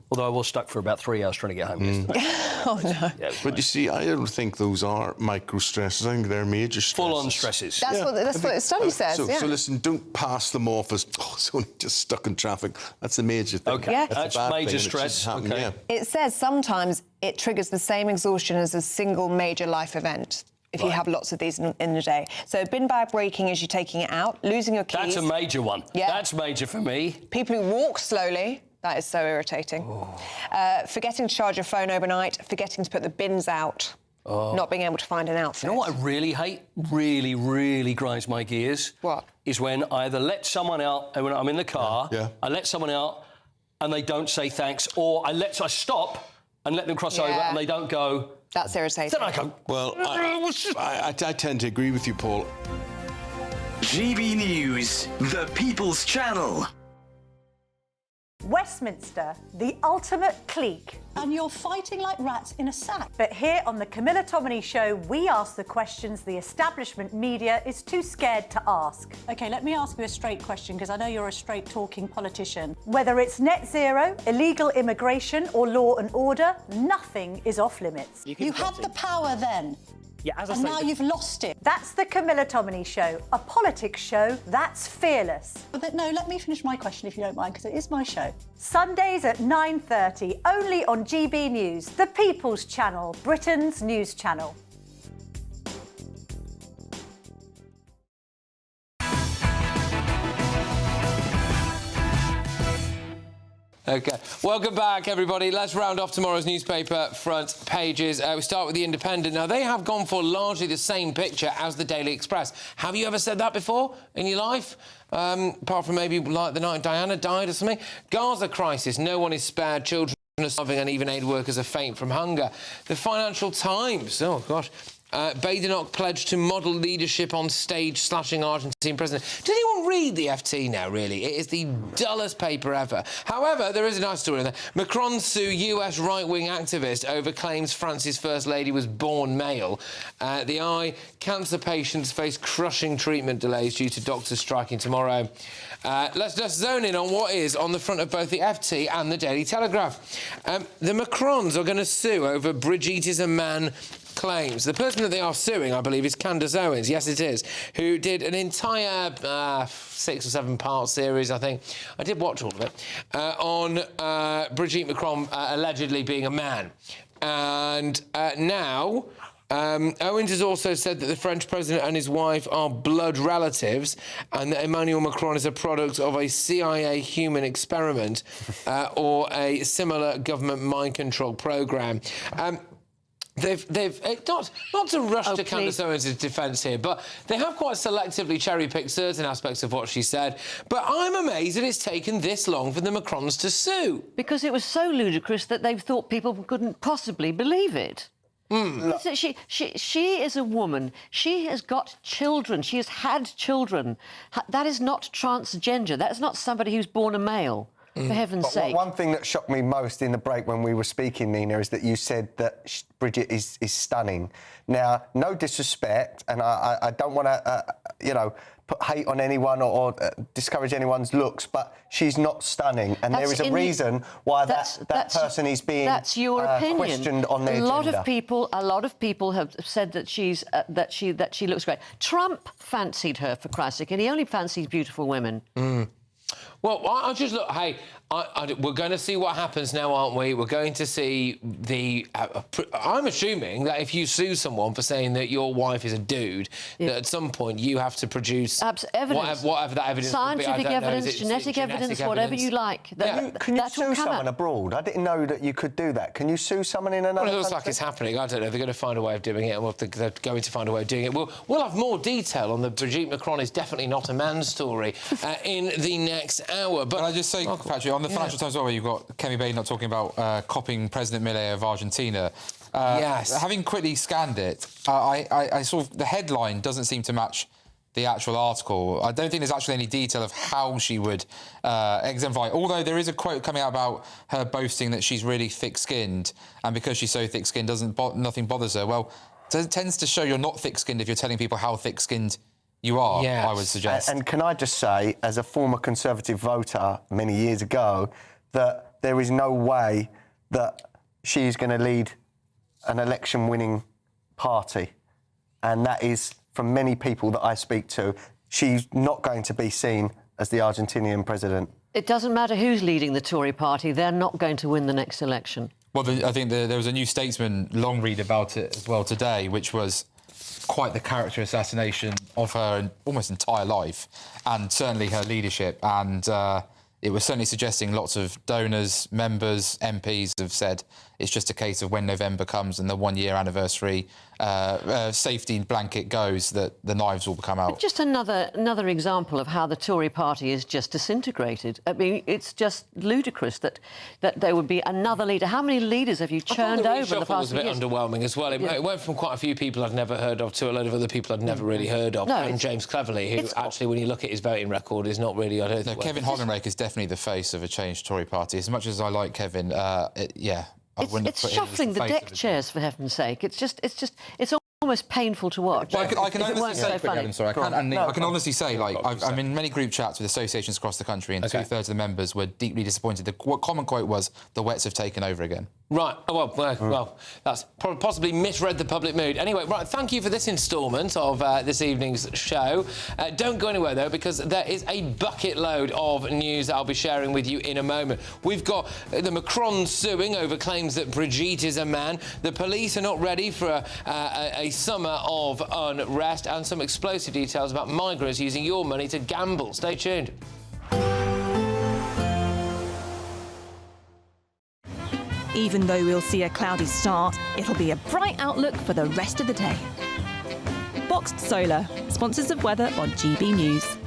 Although I was stuck for about 3 hours trying to get home yesterday. Oh, no. Yeah, but you see, I don't think those are micro stresses. I think they're major stresses. Full-on stresses. That's what the study says, So listen, don't pass them off as, it's only just stuck in traffic. That's a major thing. OK, yeah. that's major stress. OK. Yeah. It says sometimes it triggers the same exhaustion as a single major life event. If you have lots of these in the day. So bin bag breaking is you taking it out, losing your keys. That's a major one. Yeah. That's major for me. People who walk slowly, that is so irritating. Oh. Forgetting to charge your phone overnight, forgetting to put the bins out, not being able to find an outfit. You know what I really hate? Really, really grinds my gears? What? Is when I either let someone out, and when I'm in the car, I let someone out and they don't say thanks, or I stop and let them cross over and they don't go... That's irritating. Then I go... Well, I tend to agree with you, Paul. GB News, the People's Channel. Westminster, the ultimate clique. And you're fighting like rats in a sack. But here on the Camilla Tominey Show, we ask the questions the establishment media is too scared to ask. OK, let me ask you a straight question, because I know you're a straight-talking politician. Whether it's net zero, illegal immigration or law and order, nothing is off-limits. You had the power then. Yeah, as I and say, now you've lost it. That's the Camilla Tominey Show, a politics show that's fearless. But no, let me finish my question if you don't mind, because it is my show. Sundays at 9:30, only on GB News, the People's Channel, Britain's news channel. OK. Welcome back, everybody. Let's round off tomorrow's newspaper front pages. We start with The Independent. Now, they have gone for largely the same picture as the Daily Express. Have you ever said that before in your life? Apart from maybe like the night Diana died or something? Gaza crisis. No one is spared. Children are starving and even aid workers are faint from hunger. The Financial Times. Oh, gosh. Badenoch pledged to model leadership on stage, slashing Argentine president. Does anyone read the FT now, really? It is the dullest paper ever. However, there is a nice story in there. Macron sue US right-wing activist over claims France's First Lady was born male. The eye cancer patients face crushing treatment delays due to doctors striking tomorrow. Let's just zone in on what is on the front of both the FT and the Daily Telegraph. The Macrons are going to sue over Brigitte is a man claims. The person that they are suing, I believe, is Candace Owens. Yes, it is. Who did an entire 6 or 7 part series, I think. I did watch all of it, on Brigitte Macron allegedly being a man. And now Owens has also said that the French president and his wife are blood relatives and that Emmanuel Macron is a product of a CIA human experiment or a similar government mind control programme. They've not to rush to Candace Owens' defence here, but they have quite selectively cherry-picked certain aspects of what she said. But I'm amazed that it's taken this long for the Macrons to sue. Because it was so ludicrous that they thought people couldn't possibly believe it. She is a woman. She has got children. She has had children. That is not transgender. That's not somebody who's born a male. For heaven's sake. One thing that shocked me most in the break when we were speaking, Nina, is that you said that Bridget is stunning. Now, no disrespect, and I don't want to, you know, put hate on anyone or discourage anyone's looks, but she's not stunning, and there is a reason why that person is being questioned on their gender. A lot of people have said that that she looks great. Trump fancied her, for Christ's sake, and he only fancies beautiful women. Well, I just look. Hey, we're going to see what happens now, aren't we? We're going to see the. I'm assuming that if you sue someone for saying that your wife is a dude, that at some point you have to produce evidence, whatever that evidence scientific will be. evidence, genetic evidence, whatever you like. Can you sue someone abroad? I didn't know that you could do that. Can you sue someone in another country? Well, it looks like it's happening. I don't know. They're going to find a way of doing it, and they're going to find a way of doing it. We'll have more detail on the Brigitte Macron is definitely not a man story in the next hour. But can I just say, Patrick, on the Financial Times as well, where you've got Kemi Badenoch talking about copying President Milei of Argentina. Yes. Having quickly scanned it, I sort of the headline doesn't seem to match the actual article. I don't think there's actually any detail of how she would exemplify. Although there is a quote coming out about her boasting that she's really thick-skinned, and because she's so thick-skinned, nothing bothers her. Well, it tends to show you're not thick-skinned if you're telling people how thick-skinned you are, I would suggest. And can I just say, as a former Conservative voter many years ago, that there is no way that she's going to lead an election-winning party. And that is, from many people that I speak to, she's not going to be seen as the Argentinian president. It doesn't matter who's leading the Tory party, they're not going to win the next election. Well, I think there was a New Statesman long read about it as well today, which was quite the character assassination of her almost entire life, and certainly her leadership. And it was certainly suggesting lots of donors, members, MPs have said it's just a case of when November comes and the 1-year anniversary safety blanket goes, that the knives will come out. But just another example of how the Tory party is just disintegrated. I mean, it's just ludicrous that there would be another leader. How many leaders have you churned over in the past years? It was a bit underwhelming as well. It went from quite a few people I'd never heard of to a load of other people I'd never really heard of. And James Cleverly, who actually, when you look at his voting record, is not really... Kevin Hollinrake is definitely the face of a changed Tory party. As much as I like Kevin, It's shuffling the deck chairs, for heaven's sake. It's almost painful to watch. Well, I can honestly say, I can honestly say, like, I'm in many group chats with associations across the country, and 2/3 of the members were deeply disappointed. The common quote was, "The Wets have taken over again." Right. Well, that's possibly misread the public mood. Anyway, right, thank you for this instalment of this evening's show. Don't go anywhere, though, because there is a bucket load of news that I'll be sharing with you in a moment. We've got the Macron suing over claims that Brigitte is a man. The police are not ready for a summer of unrest, and some explosive details about migrants using your money to gamble. Stay tuned. Even though we'll see a cloudy start, it'll be a bright outlook for the rest of the day. Boxed Solar, sponsors of weather on GB News.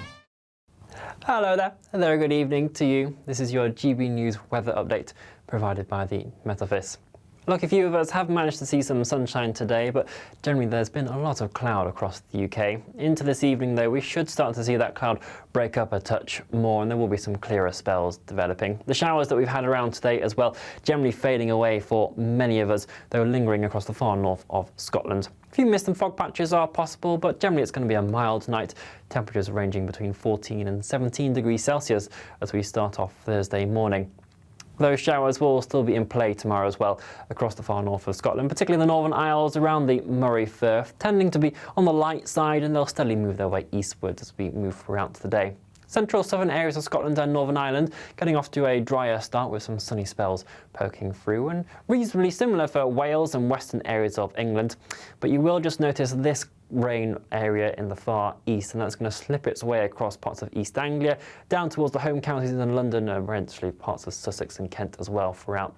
Hello there, and good evening to you. This is your GB News weather update provided by the Met Office. Look, a few of us have managed to see some sunshine today, but generally there's been a lot of cloud across the UK. Into this evening, though, we should start to see that cloud break up a touch more, and there will be some clearer spells developing. The showers that we've had around today as well, generally fading away for many of us, though lingering across the far north of Scotland. A few mist and fog patches are possible, but generally it's going to be a mild night. Temperatures ranging between 14 and 17 degrees Celsius as we start off Thursday morning. Those showers will still be in play tomorrow as well across the far north of Scotland, particularly the Northern Isles around the Moray Firth, tending to be on the light side, and they'll steadily move their way eastwards as we move throughout the day. Central southern areas of Scotland and Northern Ireland getting off to a drier start with some sunny spells poking through, and reasonably similar for Wales and western areas of England. But you will just notice this rain area in the far east, and that's going to slip its way across parts of East Anglia, down towards the home counties in London, and eventually parts of Sussex and Kent as well throughout